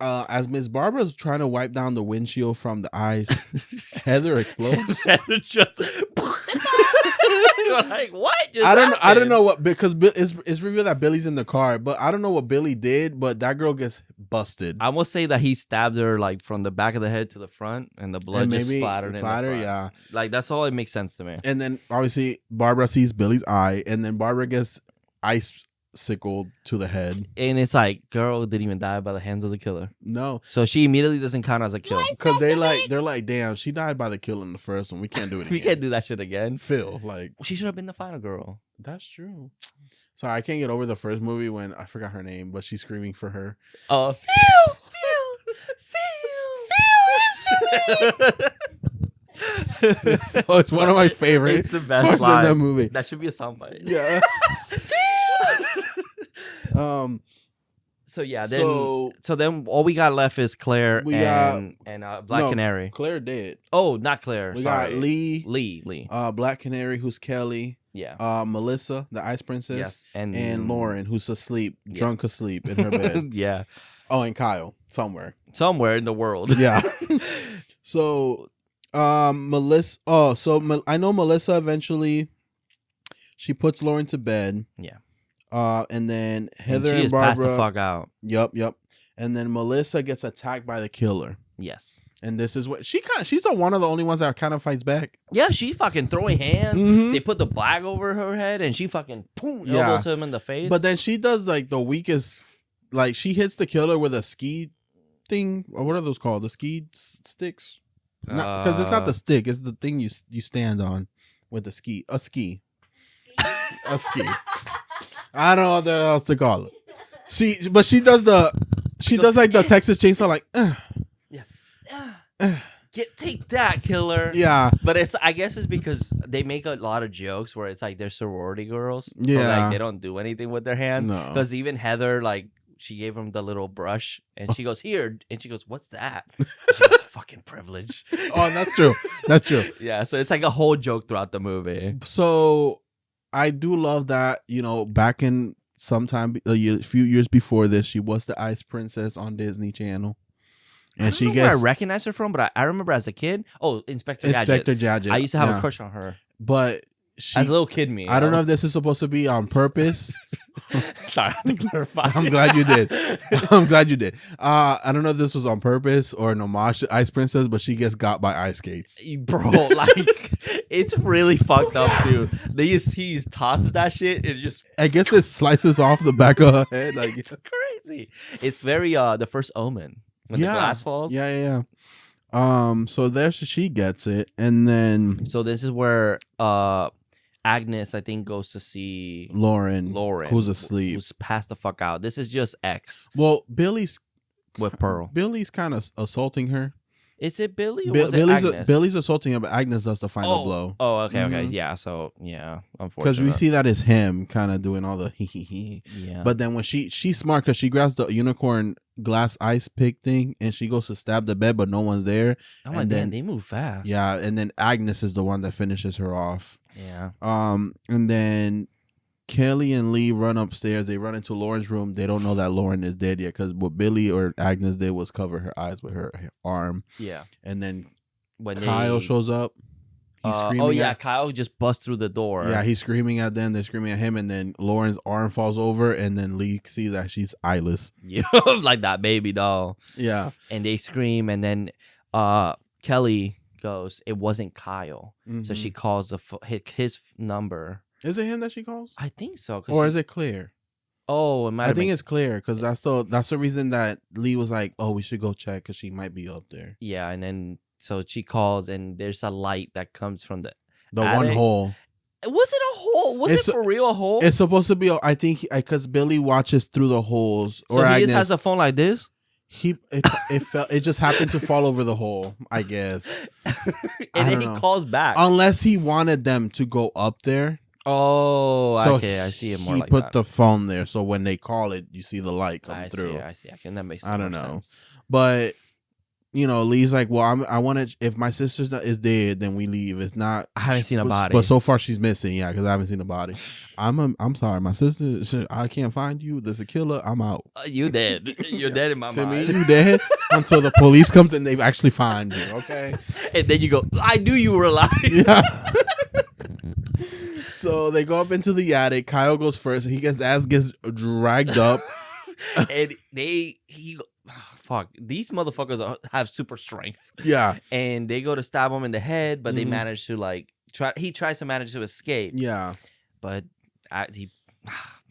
As Miss Barbara's trying to wipe down the windshield from the ice, Heather explodes. Heather just... You're like, what just I don't know what, because it's revealed that Billy's in the car, but I don't know what Billy did, but that girl gets busted. I will say that he stabbed her like from the back of the head to the front, and the blood just splattered in the front. Yeah. Like, that's all it makes sense to me. And then obviously Barbara sees Billy's eye, and then Barbara gets icicled to the head. And it's like, girl didn't even die by the hands of the killer. No. So she immediately doesn't count as a kill. Because they're like, damn, she died by the kill in the first one. We can't do it again. We can't do that shit again. Phil, like, she should have been the final girl. That's true. Sorry, I can't get over the first movie when I forgot her name, but she's screaming for her. Oh, Phil. So it's one of my favorite. It's the best line in that movie. That should be a soundbite. Yeah. So yeah, then all we got left is Claire and Black Canary. Claire dead. Oh, not Claire. We got Lee. Black Canary, who's Kelly. Yeah. Melissa, the Ice Princess. Yes. And Lauren, who's asleep, drunk asleep in her bed. Yeah. Oh, and Kyle, somewhere in the world. Yeah. So, Melissa. Oh, so I know Melissa eventually. She puts Lauren to bed. Yeah. And then Heather and Barbara passed the fuck out. Yep. And then Melissa gets attacked by the killer. Yes. And this is what she's the one of the only ones that kind of fights back. Yeah, she fucking throwing hands. Mhm. They put the bag over her head, and she fucking boom, Yeah. elbows him in the face. But then she does like the weakest, like she hits the killer with a ski thing, or what are those called? The ski sticks? Because it's not the stick, it's the thing you stand on with the ski. A ski. I don't know what else to call it. She does like the Texas Chainsaw, like. Take that, killer. Yeah. But I guess it's because they make a lot of jokes where it's like they're sorority girls. So Yeah. like they don't do anything with their hands. No. Because even Heather, like, she gave him the little brush and she goes, here. And she goes, what's that? And she goes, fucking privilege. Oh, that's true. That's true. Yeah. So it's like a whole joke throughout the movie. So I do love that, back in sometime a few years before this, she was the Ice Princess on Disney Channel. And I don't know where I recognize her from, but I remember as a kid. Oh, Inspector Gadget. I used to have a crush on her. But as a little kid, me. I don't know if this is supposed to be on purpose. Sorry, I have to clarify. I'm glad you did. I don't know if this was on purpose or an homage to Ice Princess, but she gets got by ice skates. Bro, like, it's really fucked up, too. He tosses that shit and just... I guess it slices off the back of her head. Like, it's crazy. It's very, The First Omen. When the glass falls. Yeah. So there she gets it. And then... So this is where Agnes, I think, goes to see... Lauren. Who's asleep. Who's passed the fuck out. This is just X. Well, Billy's... With Pearl. Billy's kind of assaulting her. Is it Billy or was it Agnes? Billy's assaulting her, but Agnes does the final blow. Oh, okay. Yeah, so, yeah, unfortunately. Because we see that as him kind of doing all the hee. Yeah. But then when she's smart because she grabs the unicorn glass ice pick thing and she goes to stab the bed, but no one's there. I'm like, damn, they move fast. Yeah, and then Agnes is the one that finishes her off. Yeah. And then Kelly and Lee run upstairs. They run into Lauren's room. They don't know that Lauren is dead yet because what Billy or Agnes did was cover her eyes with her arm. Yeah. And then when Kyle shows up. He's screaming Kyle just busts through the door. Yeah, he's screaming at them. They're screaming at him. And then Lauren's arm falls over. And then Lee sees that she's eyeless. Yeah, like that baby doll. Yeah. And they scream. And then Kelly goes, it wasn't Kyle. Mm-hmm. So she calls his number. Is it him that she calls? I think so. Or is it Claire? Oh, it might. I think it's Claire because that's the reason that Lee was like, "Oh, we should go check because she might be up there." Yeah, and then so she calls, and there's a light that comes from the one hole. Was it a hole? Was it for real a hole? It's supposed to be. I think because Billy watches through the holes. So he just has a phone like this. It just happened to fall over the hole, I guess. And then he calls back unless he wanted them to go up there. Oh, so okay. I see it more like that. He put the phone there, so when they call it, you see the light come through. I see. That makes sense. I don't know. Sense. But, Lee's like, well, I want to, if my sister is dead, then we leave. If not, I haven't seen a body. But so far she's missing, yeah, because I haven't seen a body. I'm sorry, my sister, I can't find you. There's a killer. I'm out. You dead. You're dead in my to mind. To me, you dead until the police comes and they actually find you, okay? And then you go, I knew you were alive. Yeah. So they go up into the attic. Kyle goes first. His ass gets dragged up. And fuck, these motherfuckers have super strength. Yeah. And they go to stab him in the head, but they manage to he tries to manage to escape. Yeah. But Kyle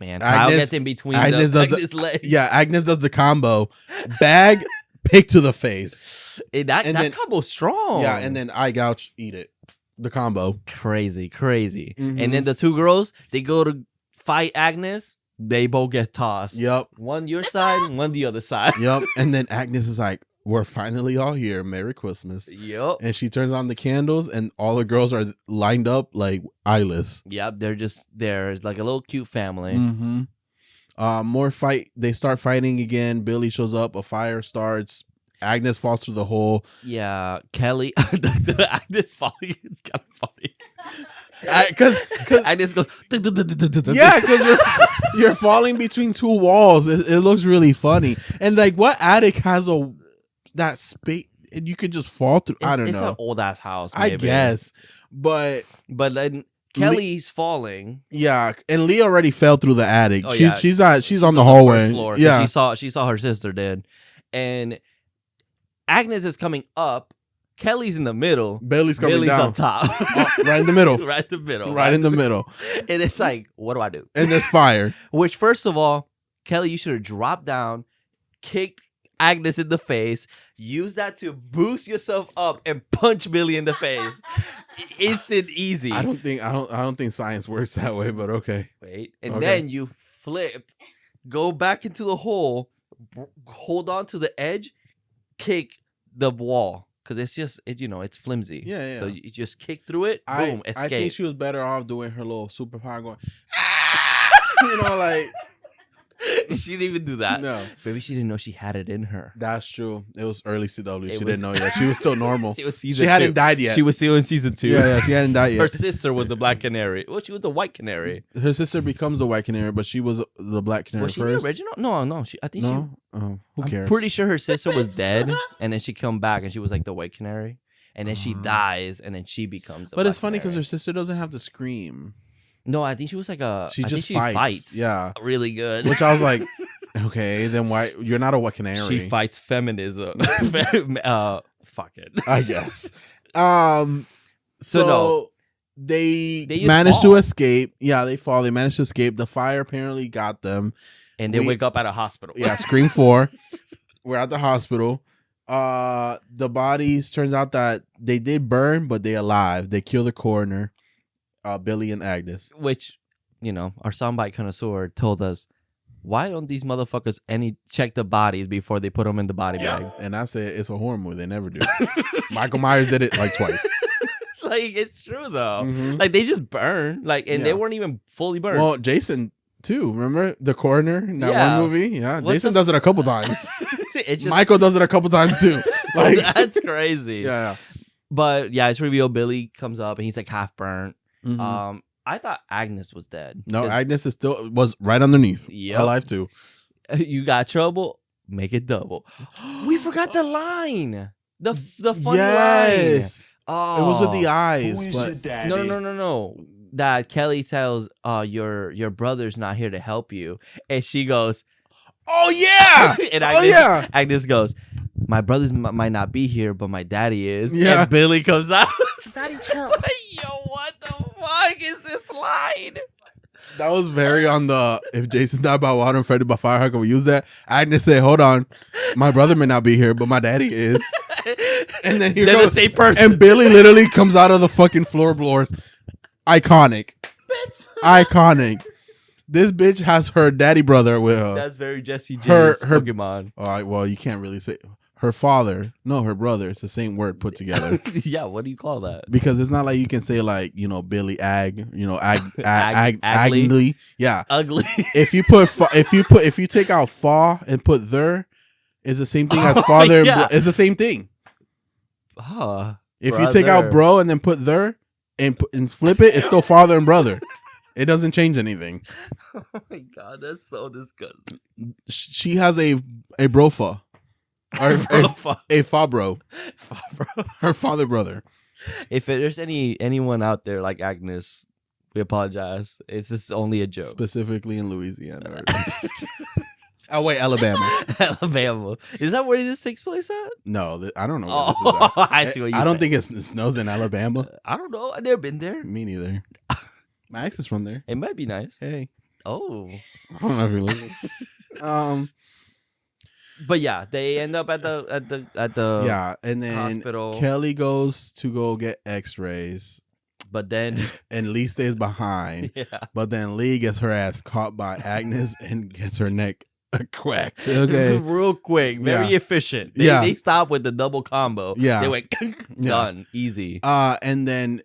Agnes, gets in between Agnes his legs. Yeah, Agnes does the combo. Bag, pick to the face. That combo's strong. Yeah, and then eye gouge, eat it. The combo. Crazy. Mm-hmm. And then the two girls, they go to fight Agnes. They both get tossed. Yep. One your side, one the other side. Yep. And then Agnes is like, we're finally all here. Merry Christmas. Yep. And she turns on the candles and all the girls are lined up like eyeless. Yep. They're like a little cute family. Mm-hmm. More fight. They start fighting again. Billy shows up. A fire starts. Agnes falls through the hole. Yeah, Kelly. the Agnes falling is kind of funny. Because Agnes goes. Yeah, because you're falling between two walls. It looks really funny. And like, what attic has that space and you could just fall through? I don't know. It's an old ass house. Maybe. I guess, but then Kelly's falling. Yeah, and Lee already fell through the attic. Oh, she's on the hallway. First floor, yeah, she saw her sister dead, and Agnes is coming up. Kelly's in the middle. Bailey's coming Billy's down. up top. Right in the middle. Right in the middle. Right in the middle. And it's like, what do I do? And there's fire. Which, first of all, Kelly, you should have dropped down, kicked Agnes in the face, use that to boost yourself up, and punch Billy in the face. Instant, easy. I don't think science works that way, but okay. Wait, and Okay. then you flip, go back into the hole, hold on to the edge, kick the wall. Because it's just, it's flimsy. Yeah. So you just kick through it, boom, escape. I think she was better off doing her little superpower going, like. She didn't even do that. No. Maybe she didn't know she had it in her. That's true. It was early CW. She was- didn't know yet. She was still normal. She was season She hadn't 2. died yet. She was still in season 2. Yeah, she hadn't died yet. Her sister was the black canary. Well, she was the white canary. Her sister becomes the white canary, but she was the black canary Was she first. the original? No. I think No? Oh, who I'm cares? pretty sure her sister was dead, and then she come back, and she was like the white canary, and then she dies, and then she becomes. The But black it's funny because canary. her sister doesn't have to scream. No, I think she was like a. She I just think fights. Yeah. really good. Which I was like, okay, then why? You're not a white canary. She fights feminism. Fuck it. I guess. So no. they They just managed fall. to escape. Yeah, they fall. They managed to escape. The fire apparently got them. And they wake up at a hospital. Yeah, Scream 4. We're at the hospital. The bodies, turns out that they did burn, but they alive. They kill the coroner, Billy and Agnes. Which, our soundbite connoisseur told us, why don't these motherfuckers check the bodies before they put them in the body bag? And I said, it's a horror movie. They never do. Michael Myers did it like twice. Like, it's true though. Mhm. Like, they just burn. Like, and they Yeah. weren't even fully burned. Well, Jason, too. Remember the coroner in that Yeah. one movie? Yeah. What's Jason the- does it a couple times. It just, Michael does it a couple times, too. Like, that's crazy. yeah. But yeah, it's revealed Billy comes up and he's like half burnt. Mhm. I thought Agnes was dead. No, 'Cause Agnes was right underneath. Yep. Alive, too. you got trouble, make it double. We forgot the line. The funny Yes. line. Oh, It was with the eyes. But No. That Kelly tells, your brother's not here to help you. And she goes, oh, yeah. and Agnes goes, my brothers might not be here, but my daddy is. Yeah. And Billy comes out. Daddy, chill. It's like, yo, what the fuck is this line? That was very on the, if Jason died by water and Freddy by fire, how can we use that? Agnes said, hold on. My brother may not be here, but my daddy is. And then here They're goes, the same person. and Billy literally comes out of the fucking floorboards. Iconic. Iconic. This bitch has her daddy brother with her. That's very Jesse Her- J's her- Pokemon. Well, you can't really say her father. No, her brother. It's the same word put together. Yeah, what do you call that? Because it's not like you can say like, Billy Ag, Agly? Agly. Yeah. Ugly. If you take out fa and put there, it's the same thing as father. yeah. And it's the same thing. Huh. If you take out Brother. bro and then put there and flip it, it's still father and brother. It doesn't change anything. Oh my god, that's so disgusting. She has a brofa. Or a fa bro. Her father brother. If there's anyone out there like Agnes, we apologize. It's just only a joke. Specifically in Louisiana. Oh wait, Alabama. Alabama. Is that where this takes place at? No, I don't know where this is Oh, at. I see what you're I don't saying. think it snows in Alabama. I don't know. I've never been there. Me neither. My ex is from there. It might be nice. Hey, Oh. I don't know if you're listening. But yeah, they end up at the Yeah, and then hospital. Kelly goes to go get X-rays, But then and Lee stays behind. yeah. But then Lee gets her ass caught by Agnes and gets her neck cracked. Okay, Real quick, very Yeah. efficient. Yeah. They stopped with the double combo. Yeah. They went Yeah. done. Easy. and then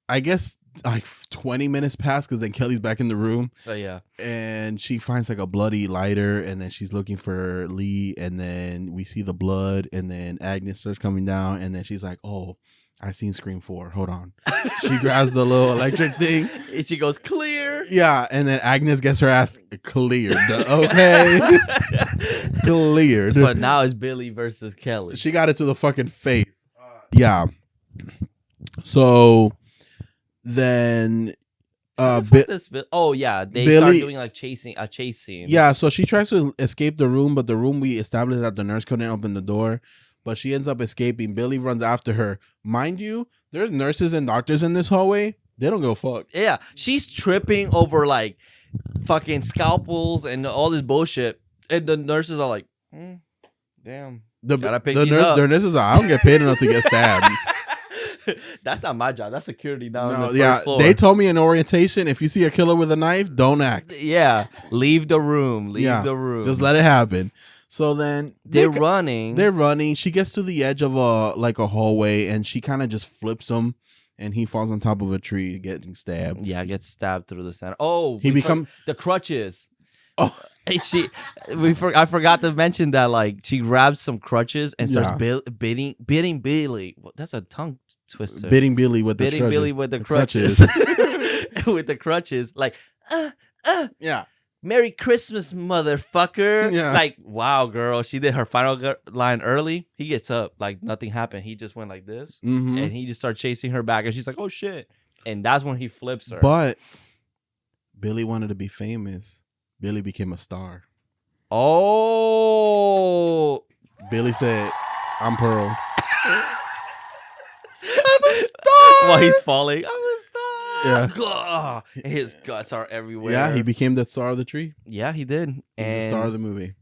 I guess like 20 minutes pass because then Kelly's back in the room So yeah. and she finds like a bloody lighter and then she's looking for Lee and then we see the blood and then Agnes starts coming down and then she's like, oh, I seen Scream 4. Hold on. She grabs the little electric thing. And she goes clear. Yeah, and then Agnes gets her ass cleared. Okay. Cleared. But now it's Billy versus Kelly. She got it to the fucking face. Yeah. So then Oh yeah, they Billy- start doing like a chase scene. yeah, so she tries to escape the room, but the room we established that the nurse couldn't open the door. but she ends up escaping. Billy runs after her. Mind you, there's nurses and doctors in this hallway. They don't go fuck. Yeah, she's tripping over like fucking scalpels and all this bullshit, and the nurses are like, "Damn, gotta pick these up." The nurses are, I don't get paid enough to get stabbed. That's not my job. That's security down on No, the yeah, first floor. they told me in orientation, if you see a killer with a knife, don't act. Yeah, leave the room. Leave the room. Just let it happen. So then They're running. They're running. She gets to the edge of a hallway, and she kind of just flips him, and he falls on top of a tree, getting stabbed. Yeah, gets stabbed through the center. Oh, the crutches. Oh, Hey, I forgot to mention that like she grabs some crutches and starts biting Billy. Well, that's a tongue twister. Biting Billy with the crutches. With the crutches, like yeah. Merry Christmas, motherfucker. Yeah. Like, wow, girl. She did her final line early. He gets up like nothing happened. He just went like this, and he just started chasing her back, and she's like, "Oh shit!" And that's when he flips her. But Billy wanted to be famous. Billy became a star. Oh, Billy said, "I'm Pearl." I'm a star. While he's falling, I'm a star. Yeah. Gah! His guts are everywhere. Yeah, he became the star of the tree. Yeah, he did. He's the star of the movie.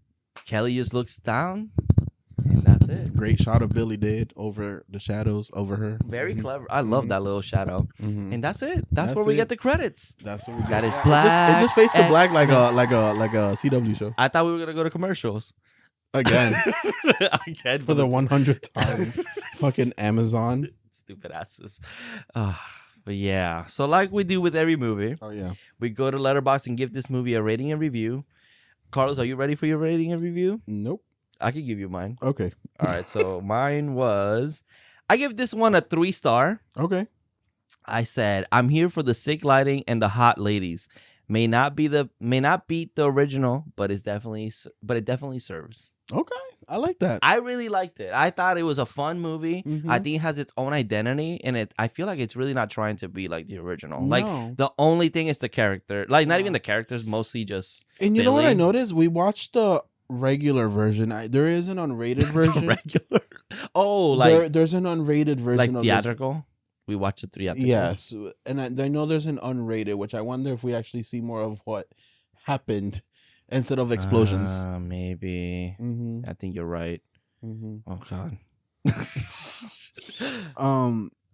Kelly just looks down, and that's it. Great shot of Billy did over the shadows over her. Very clever. I love that little shadow. Mm-hmm. And that's it. That's where we get the credits. That's what we get. That is black. It just fades to black like Xmas. a CW show. I thought we were gonna go to commercials Again. Again For the 100th time. Fucking Amazon. Stupid asses. But yeah. So like we do with every movie, Oh yeah. we go to Letterboxd and give this movie a rating and review. Carlos, are you ready for your rating and review? Nope. I can give you mine. Okay. All right. So mine was, I give this one a 3-star. Okay. I said, I'm here for the sick lighting and the hot ladies. May not beat the original, but it definitely serves. Okay. I like that. I really liked it. I thought it was a fun movie. Mhm. I think it has its own identity, and I feel like it's really not trying to be like the original. No. Like the only thing is the character. Like not even the characters, mostly just And you know what Billy. I noticed? We watched the regular version. There is an unrated version. regular. Oh, like there's an unrated version like of theatrical. We watched it theatrical. Yes, and I know there's an unrated, which I wonder if we actually see more of what happened instead of explosions. Maybe. Mm-hmm. I think you're right. Mm-hmm. Oh God.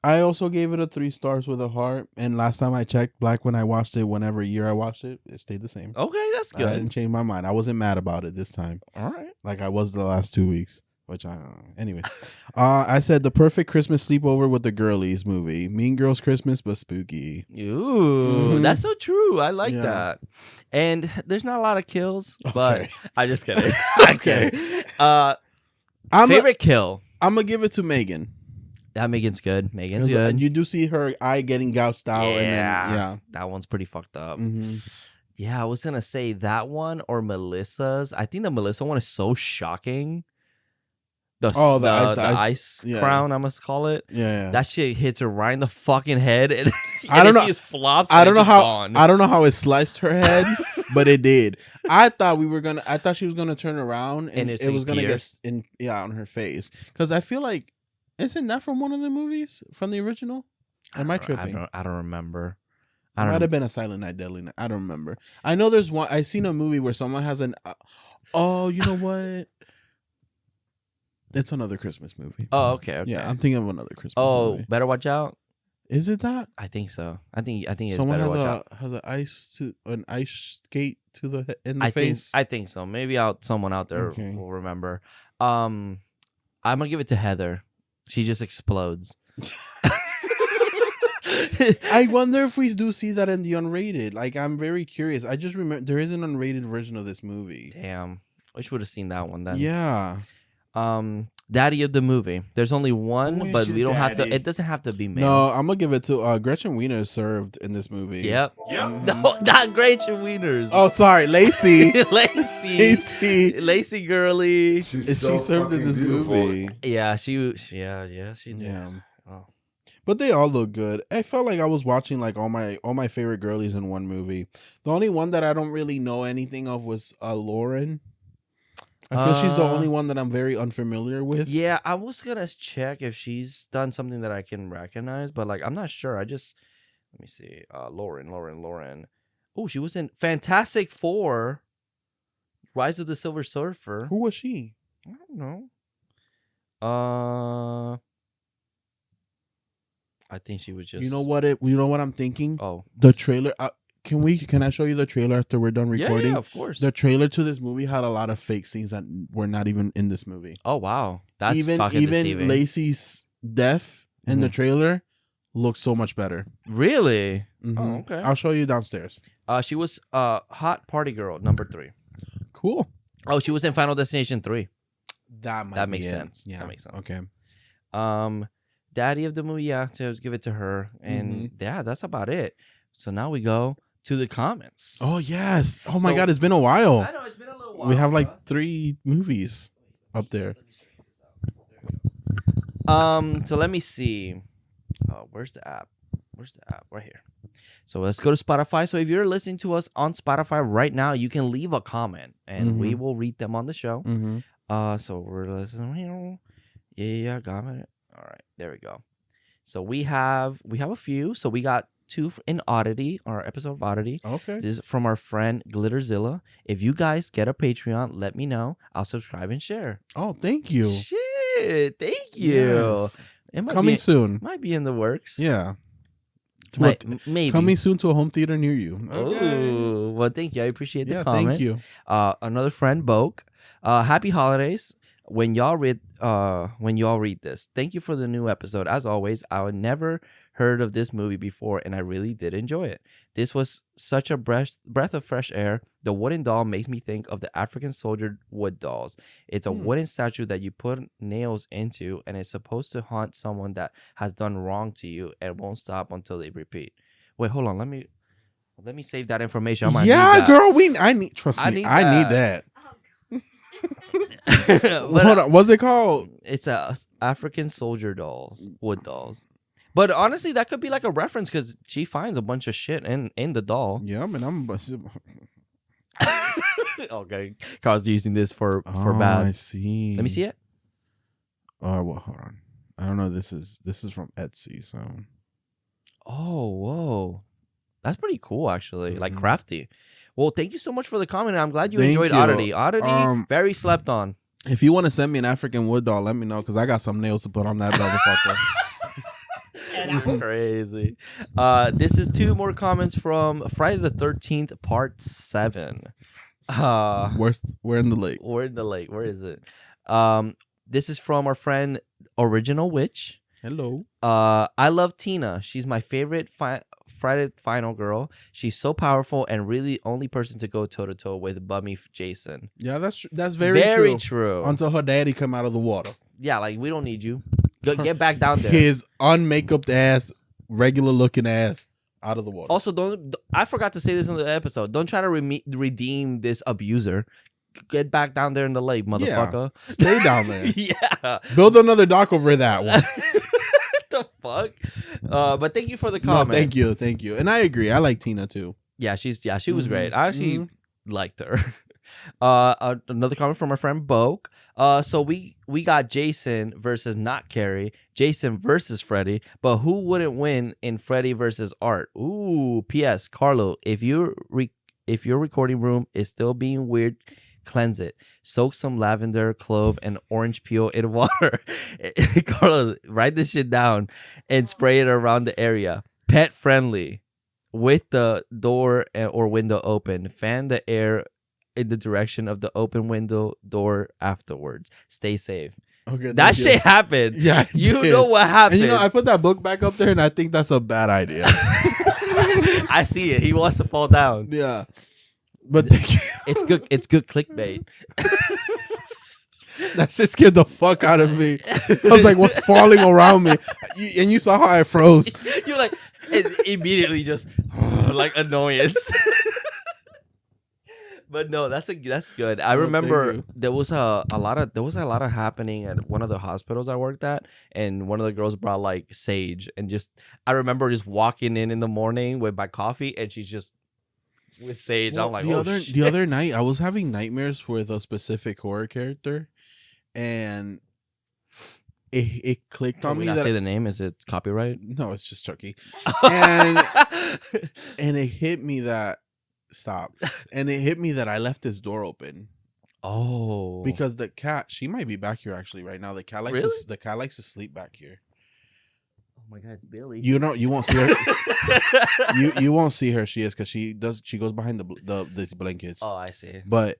I also gave it a 3 stars with a heart. And last time I checked, Black, when I watched it, whenever year I watched it, it stayed the same. Okay, that's I good. didn't change my mind. I wasn't mad about it this time, All right. like I was the last 2 weeks. Which I don't know. Anyway, I said the perfect Christmas sleepover with the girlies movie. Mean Girls Christmas, but spooky. Ooh, Mhm. that's so true. I like Yeah. that. And there's not a lot of kills, but Okay. I just kidding. Okay. Favorite kill. I'm gonna give it to Megan. That Megan's good. Megan's 'Cause, good. you do see her eye getting gouged out, and then That one's pretty fucked up. Mhm. Yeah, I was gonna say that one or Melissa's. I think the Melissa one is so shocking. The ice yeah. crown, I must call it. Yeah. That shit hits her right in the fucking head, and, I don't know. She just flops. I don't know how. Gone. I don't know how it sliced her head, but it did. I thought she was gonna turn around and it's it was gonna pierced. get on her face. Because I feel like, isn't that from one of the movies from the original? Am I tripping? I don't remember. It might have been a Silent Night, Deadly Night. I don't remember. I know there's one. I seen a movie where someone has an. Oh, you know what? It's another Christmas movie. Oh, okay. Yeah, I'm thinking of another Christmas movie. Better watch out. Is it that? I think so. I think it's Someone better watch out. has an ice skate to the in the face. I think so. Maybe someone out there Okay. will remember. I'm gonna give it to Heather. She just explodes. I wonder if we do see that in the unrated. Like, I'm very curious. I just remember there is an unrated version of this movie. Damn. Wish would have seen that one then. Yeah. Daddy of the movie. There's only one, Who is but your we don't have to. daddy? It doesn't have to be male. No, I'm gonna give it to Gretchen Wiener served in this movie. Yep. Mhm. No, not Gretchen Wieners. Oh, sorry, Lacey. Lacey. Lacey girly. Is she served in this movie? Yeah, she did. Yeah. Oh. But they all look good. I felt like I was watching like all my favorite girlies in one movie. The only one that I don't really know anything of was Lauren. I feel she's the only one that I'm very unfamiliar with. Yeah, I was gonna check if she's done something that I can recognize, but like I'm not sure. Let me see. Lauren. Oh, she was in Fantastic Four, Rise of the Silver Surfer. Who was she? I don't know. I think she was just. You know what I'm thinking? Oh, The trailer. Can I show you the trailer after we're done recording? Yeah, of course. The trailer to this movie had a lot of fake scenes that were not even in this movie. Oh wow, that's even fucking deceiving. Lacey's death in the trailer looks so much better. Really? Mhm. Oh, okay. I'll show you downstairs. She was hot party girl number 3. Cool. Oh, she was in Final Destination 3. That makes be it. sense. Yeah, That makes sense. Okay. Daddy of the movie, yeah, so let's give it to her, and yeah, that's about it. So now we go to the comments. Oh yes. Oh my So- God, it's been a while. I know it's been a little while. We have for like us. 3 movies up there. So let me see. Where's the app? Right here. So let's go to Spotify. So if you're listening to us on Spotify right now, you can leave a comment and we will read them on the show. Mm-hmm. So we're listening. Yeah, got it. All right, there we go. So we have a few. So we got 2 in Oddity, our episode of Oddity. Okay. This is from our friend Glitterzilla. If you guys get a Patreon, let me know. I'll subscribe and share. Oh, thank you. Shit, thank you. Yes. It might Coming be, soon. might be in the works. Yeah. Maybe. Coming soon to a home theater near you. Oh, well, thank you. I appreciate the comment. Thank you. Another friend, Boke. Happy holidays. When y'all read this, thank you for the new episode. As always, I would never heard of this movie before, and I really did enjoy it. This was such a breath of fresh air. The wooden doll makes me think of the African soldier wood dolls. It's a wooden statue that you put nails into, and it's supposed to haunt someone that has done wrong to you and won't stop until they repeat. Wait, hold on. Let me save that information. I might need that. Girl, I need that. Hold on, what's it called? It's a African soldier dolls, wood dolls. But honestly, that could be like a reference because she finds a bunch of shit in the doll. Yeah, I mean, I'm. Okay, Carl's using this for Oh, bad. I see. Let me see it. Well, hold on. I don't know. This is from Etsy, so. Oh, whoa, that's pretty cool actually. Like crafty. Well, thank you so much for the comment. I'm glad you Thank enjoyed you. Oddity. Oddity, very slept on. If you want to send me an African wood doll, let me know because I got some nails to put on that motherfucker. Crazy. This is 2 more comments from Friday the 13th, Part 7. We're in the lake. We're in the lake. Where is it? This is from our friend Original Witch. Hello. I love Tina. She's my favorite Friday final girl. She's so powerful and really only person to go toe to toe with Bummy Jason. Yeah, that's very true. Until her daddy come out of the water. Yeah, like we don't need you. Get back down there. His unmakeuped ass, regular looking ass out of the water. Also, I forgot to say this in the episode. Don't try to redeem this abuser. Get back down there in the lake, motherfucker. Yeah. Stay down there. Yeah. Build another dock over that one. What the fuck? But thank you for the comment. No, thank you. And I agree. I like Tina too. Yeah, she was great. I actually liked her. Another comment from our friend Boke. So we got Jason versus not Carrie, Jason versus Freddy, but who wouldn't win in Freddy versus Art? Ooh, P.S. Carlo, if your recording room is still being weird, cleanse it. Soak some lavender, clove, and orange peel in water. Carlo, write this shit down and spray it around the area. Pet friendly. With the door or window open, fan the air in the direction of the open window door afterwards. Stay safe. Okay, that shit happened. Yeah, you know what happened. And I put that book back up there, and I think that's a bad idea. I see it. He wants to fall down. Yeah, but thank you. It's good. It's good clickbait. That shit scared the fuck out of me. I was like, "What's falling around me?" And you saw how I froze. You're like immediately just like annoyance. But no, that's good. I remember there was a lot of happening at one of the hospitals I worked at, and one of the girls brought like sage, and I remember just walking in the morning with my coffee, and she's just with Sage. Well, I'm like, the other night I was having nightmares with a specific horror character, and it clicked Can on we me not that say the name? Is it copyright? no, it's just Chucky, and and it hit me that and it hit me that I left this door open. Oh, Because the cat, she might be back here actually right now. The cat likes Really? the cat likes to sleep back here. oh my God, it's Billy. You won't see her. you won't see her. She is because she goes behind the blankets. Oh, I see. But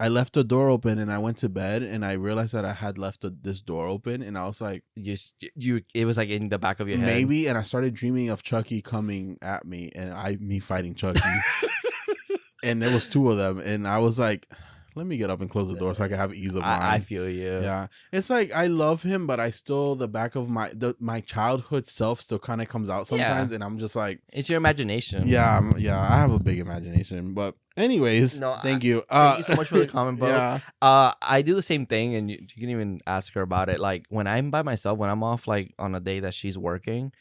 I left the door open and I went to bed and I realized that I had left this door open and I was like, It was like in the back of your head. maybe. And I started dreaming of Chucky coming at me and me fighting Chucky. And there was two of them, and I was like, let me get up and close the door so I can have ease of mind. I feel you. Yeah. It's like I love him, but I still, the back of my childhood self still kind of comes out sometimes, and I'm just like, it's your imagination. yeah, I have a big imagination. But anyways, thank you. Thank you so much for the comment, bro. Yeah. I do the same thing, and you can even ask her about it. Like when I'm by myself, when I'm off, like on a day that she's working,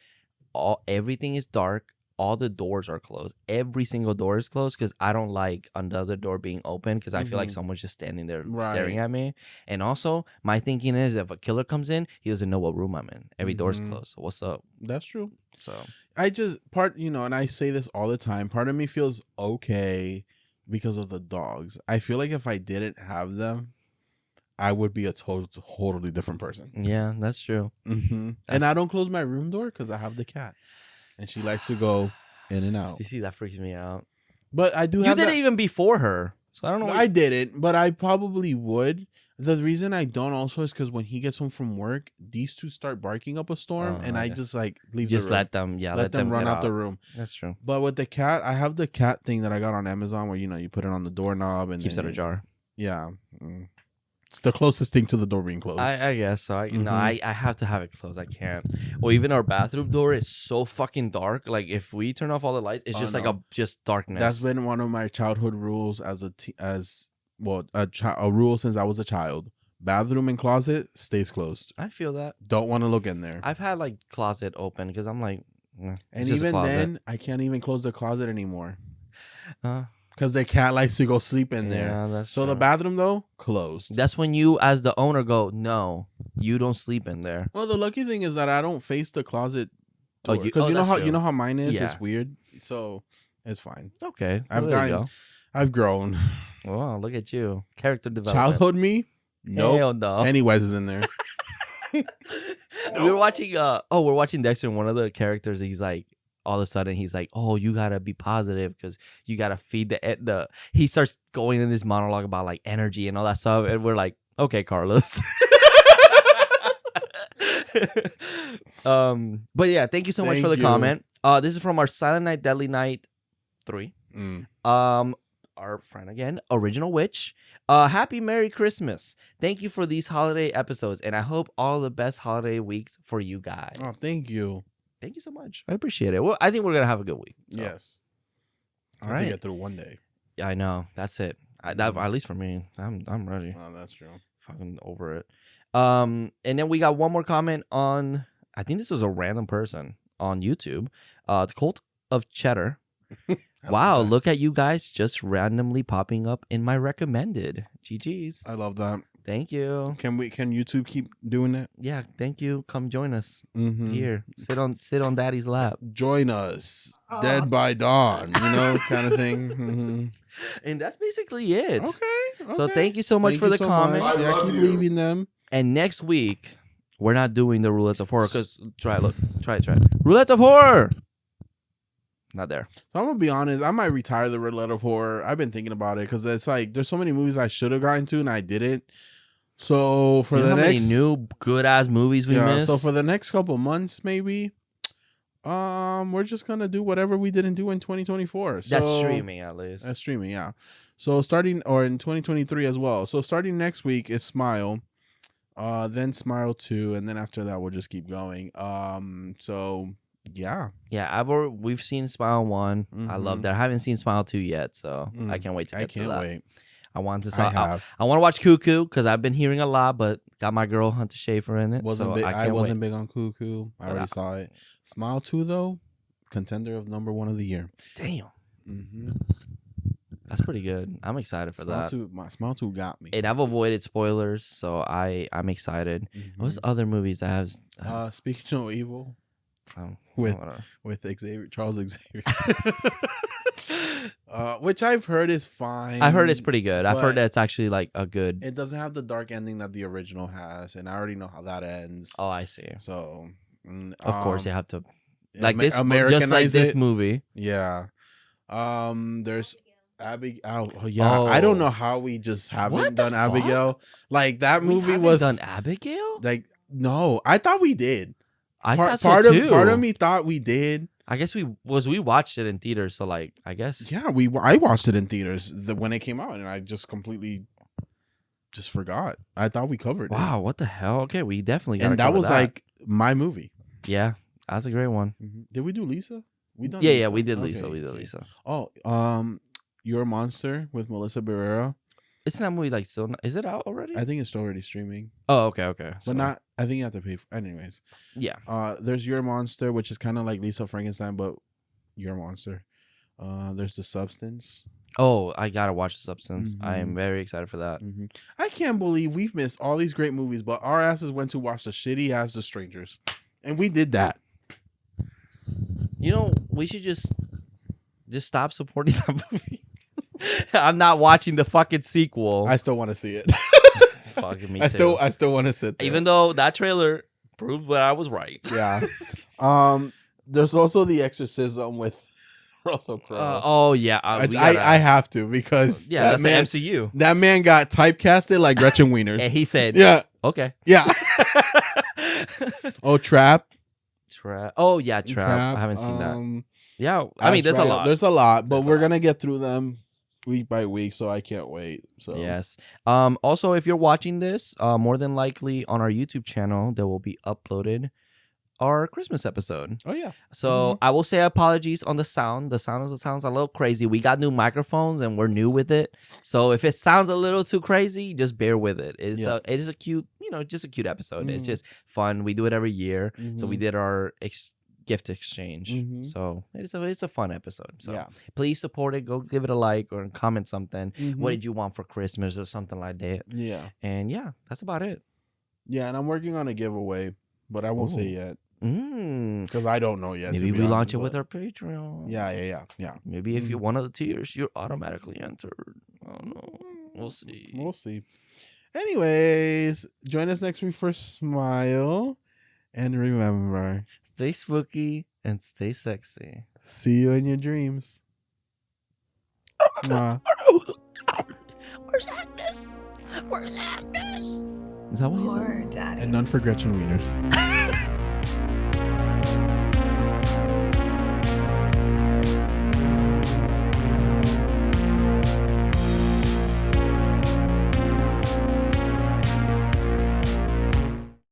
everything is dark. All the doors are closed. Every single door is closed because I don't like another door being open because I feel like someone's just standing there staring at me. And also, my thinking is if a killer comes in, he doesn't know what room I'm in. Every door's closed. So what's up? That's true. So I just and I say this all the time. Part of me feels okay because of the dogs. I feel like if I didn't have them, I would be a totally different person. yeah, that's true. Mm-hmm. And I don't close my room door because I have the cat. And she likes to go in and out. You see, that freaks me out. But I do You have did it even before her. So I don't know. I didn't, but I probably would. The reason I don't also is because when he gets home from work, these two start barking up a storm, and I just like leave just the room. let them run get out the room. That's true. But with the cat, I have the cat thing that I got on Amazon where you put it on the doorknob and Keeps it then in a jar. Yeah. It's the closest thing to the door being closed. I guess so. I have to have it closed. I can't. Or even our bathroom door is so fucking dark. Like if we turn off all the lights, it's just like just darkness. That's been one of my childhood rules as a rule since I was a child. Bathroom and closet stays closed. I feel that. Don't want to look in there. I've had like closet open because I'm like, and even then, I can't even close the closet anymore. Because the cat likes to go sleep in there. Yeah, that's so true. the bathroom though, closed. That's when you, as the owner, go, no, you don't sleep in there. Well, the lucky thing is that I don't face the closet Oh, door. Because you know true. how mine is. Yeah. It's weird. So it's fine. Okay, I've grown. Wow, look at you, character development. Childhood me, nope. Hell no. Pennywise is in there. We were watching. We're watching Dexter. And one of the characters, he's like, all of a sudden, he's like, "Oh, you gotta be positive because you gotta feed the." He starts going in this monologue about like energy and all that stuff, and we're like, "Okay, Carlos." But yeah, thank you so much for the comment. This is from our Silent Night, Deadly Night 3. Our friend again, Original Witch. Happy Merry Christmas. Thank you for these holiday episodes, and I hope all the best holiday weeks for you guys. Oh, thank you. Thank you so much. I appreciate it. Well, I think we're gonna have a good week. So. Yes. All I right. have to get through one day. Yeah, I know. That's it. At least for me, I'm ready. Oh, that's true. Fucking over it. And then we got one more comment on. I think this was a random person on YouTube. The Cult of Cheddar. Wow, look at you guys just randomly popping up in my recommended. GG's. I love that. Thank you. Can YouTube keep doing that? Yeah, thank you. Come join us Mm-hmm. here. Sit on Daddy's lap. Join us. Dead by Dawn, kind of thing. Mm-hmm. And that's basically it. Okay. So thank you so much for the comments. Yeah, keep leaving them. And next week, we're not doing the Roulettes of Horror because try it. Roulettes of Horror. Not there. So I'm gonna be honest. I might retire the Roulette of Horror. I've been thinking about it because it's like there's so many movies I should have gotten to and I didn't. So for the next many new good ass movies we missed. So for the next couple months, maybe, we're just gonna do whatever we didn't do in 2024. So, that's streaming at least. That's streaming, yeah. So starting or in 2023 as well. So starting next week is Smile, then Smile 2, and then after that we'll just keep going. So. Yeah. We've seen Smile 1. I love that. I haven't seen Smile 2 yet, so I can't wait to get to that. I can't wait. I want to. I want to watch Cuckoo because I've been hearing a lot, but got my girl Hunter Schafer in it. I wasn't big on Cuckoo. I already saw it. Smile 2 though, contender of number 1 of the year. Damn. Mm-hmm. That's pretty good. I'm excited for that. My Smile 2 got me. And I've avoided spoilers, so I'm excited. Mm-hmm. What's other movies I have? Speaking of evil, Um, with Charles Xavier, which I've heard is fine. I heard it's pretty good. I've but heard that it's actually like a good. It doesn't have the dark ending that the original has, and I already know how that ends. Oh, I see. So, Of course, you have to like this, Americanize just like this it. movie. Yeah. There's Abigail. Oh yeah. I don't know how we just haven't What the done fuck? Abigail. Like that We movie haven't was done Abigail. like no. I thought we did. I Part, thought so part too. of part of me thought we did. I guess we watched it in theaters, so like I guess Yeah, I watched it in theaters when it came out, and I just completely just forgot. I thought we covered it. Wow, what the hell? Okay, we definitely got. And that was like my movie. yeah, that's a great one. Did we do Lisa? We done Yeah, Lisa? yeah, we did Okay, Lisa. We did okay. Lisa. Oh, You're a Monster with Melissa Barrera. Isn't that movie like still? Is it out already? I think it's already streaming, Oh, okay. but not. I think you have to pay for. Anyways, Yeah. there's You're a Monster, which is kind of like Lisa Frankenstein, but You're a Monster. There's The Substance. Oh, I gotta watch The Substance. I am Mhm. very excited for that. I can't believe we've missed all these great movies, but our asses went to watch the shitty ass The Strangers, and we did that. You know, we should just stop supporting that movie. I'm not watching the fucking sequel. I still want to see it. Fucking me I too. still want to sit there. Even though that trailer proved that I was right. Yeah. There's also The Exorcism with Russell Crowe. Oh yeah, I have to because yeah, that's man, the MCU. that man got typecasted like Gretchen Wieners. And he said, Yeah, okay. yeah. Oh, Trap. Oh yeah, Trap. I haven't seen that. Yeah, I mean, That's there's a right. lot. There's a lot, but There's a we're lot. gonna get through them week by week, so I can't wait. So Yes. Also, if you're watching this, more than likely on our YouTube channel, there will be uploaded our Christmas episode. Oh yeah. So I will say apologies on the sound. The sound sounds a little crazy. We got new microphones and we're new with it. So if it sounds a little too crazy, just bear with it. It is a cute, just a cute episode. It's just fun. We do it every year. So we did our gift exchange. So it's a fun episode. So Yeah. please support it. Go give it a like or comment something. What did you want for Christmas or something like that? Yeah. And yeah, that's about it. Yeah, and I'm working on a giveaway, but I won't say yet because I don't know yet. Maybe we launch it with our Patreon. Yeah. Maybe if you're one of the tiers, you're automatically entered. I don't know. We'll see. We'll see. Anyways, join us next week for Smile. And remember, Stay spooky and stay sexy. see you in your dreams. Mwah. Where's Agnes? Where's Agnes? Is that what you said? Horror Daddies. And none for Gretchen Wieners.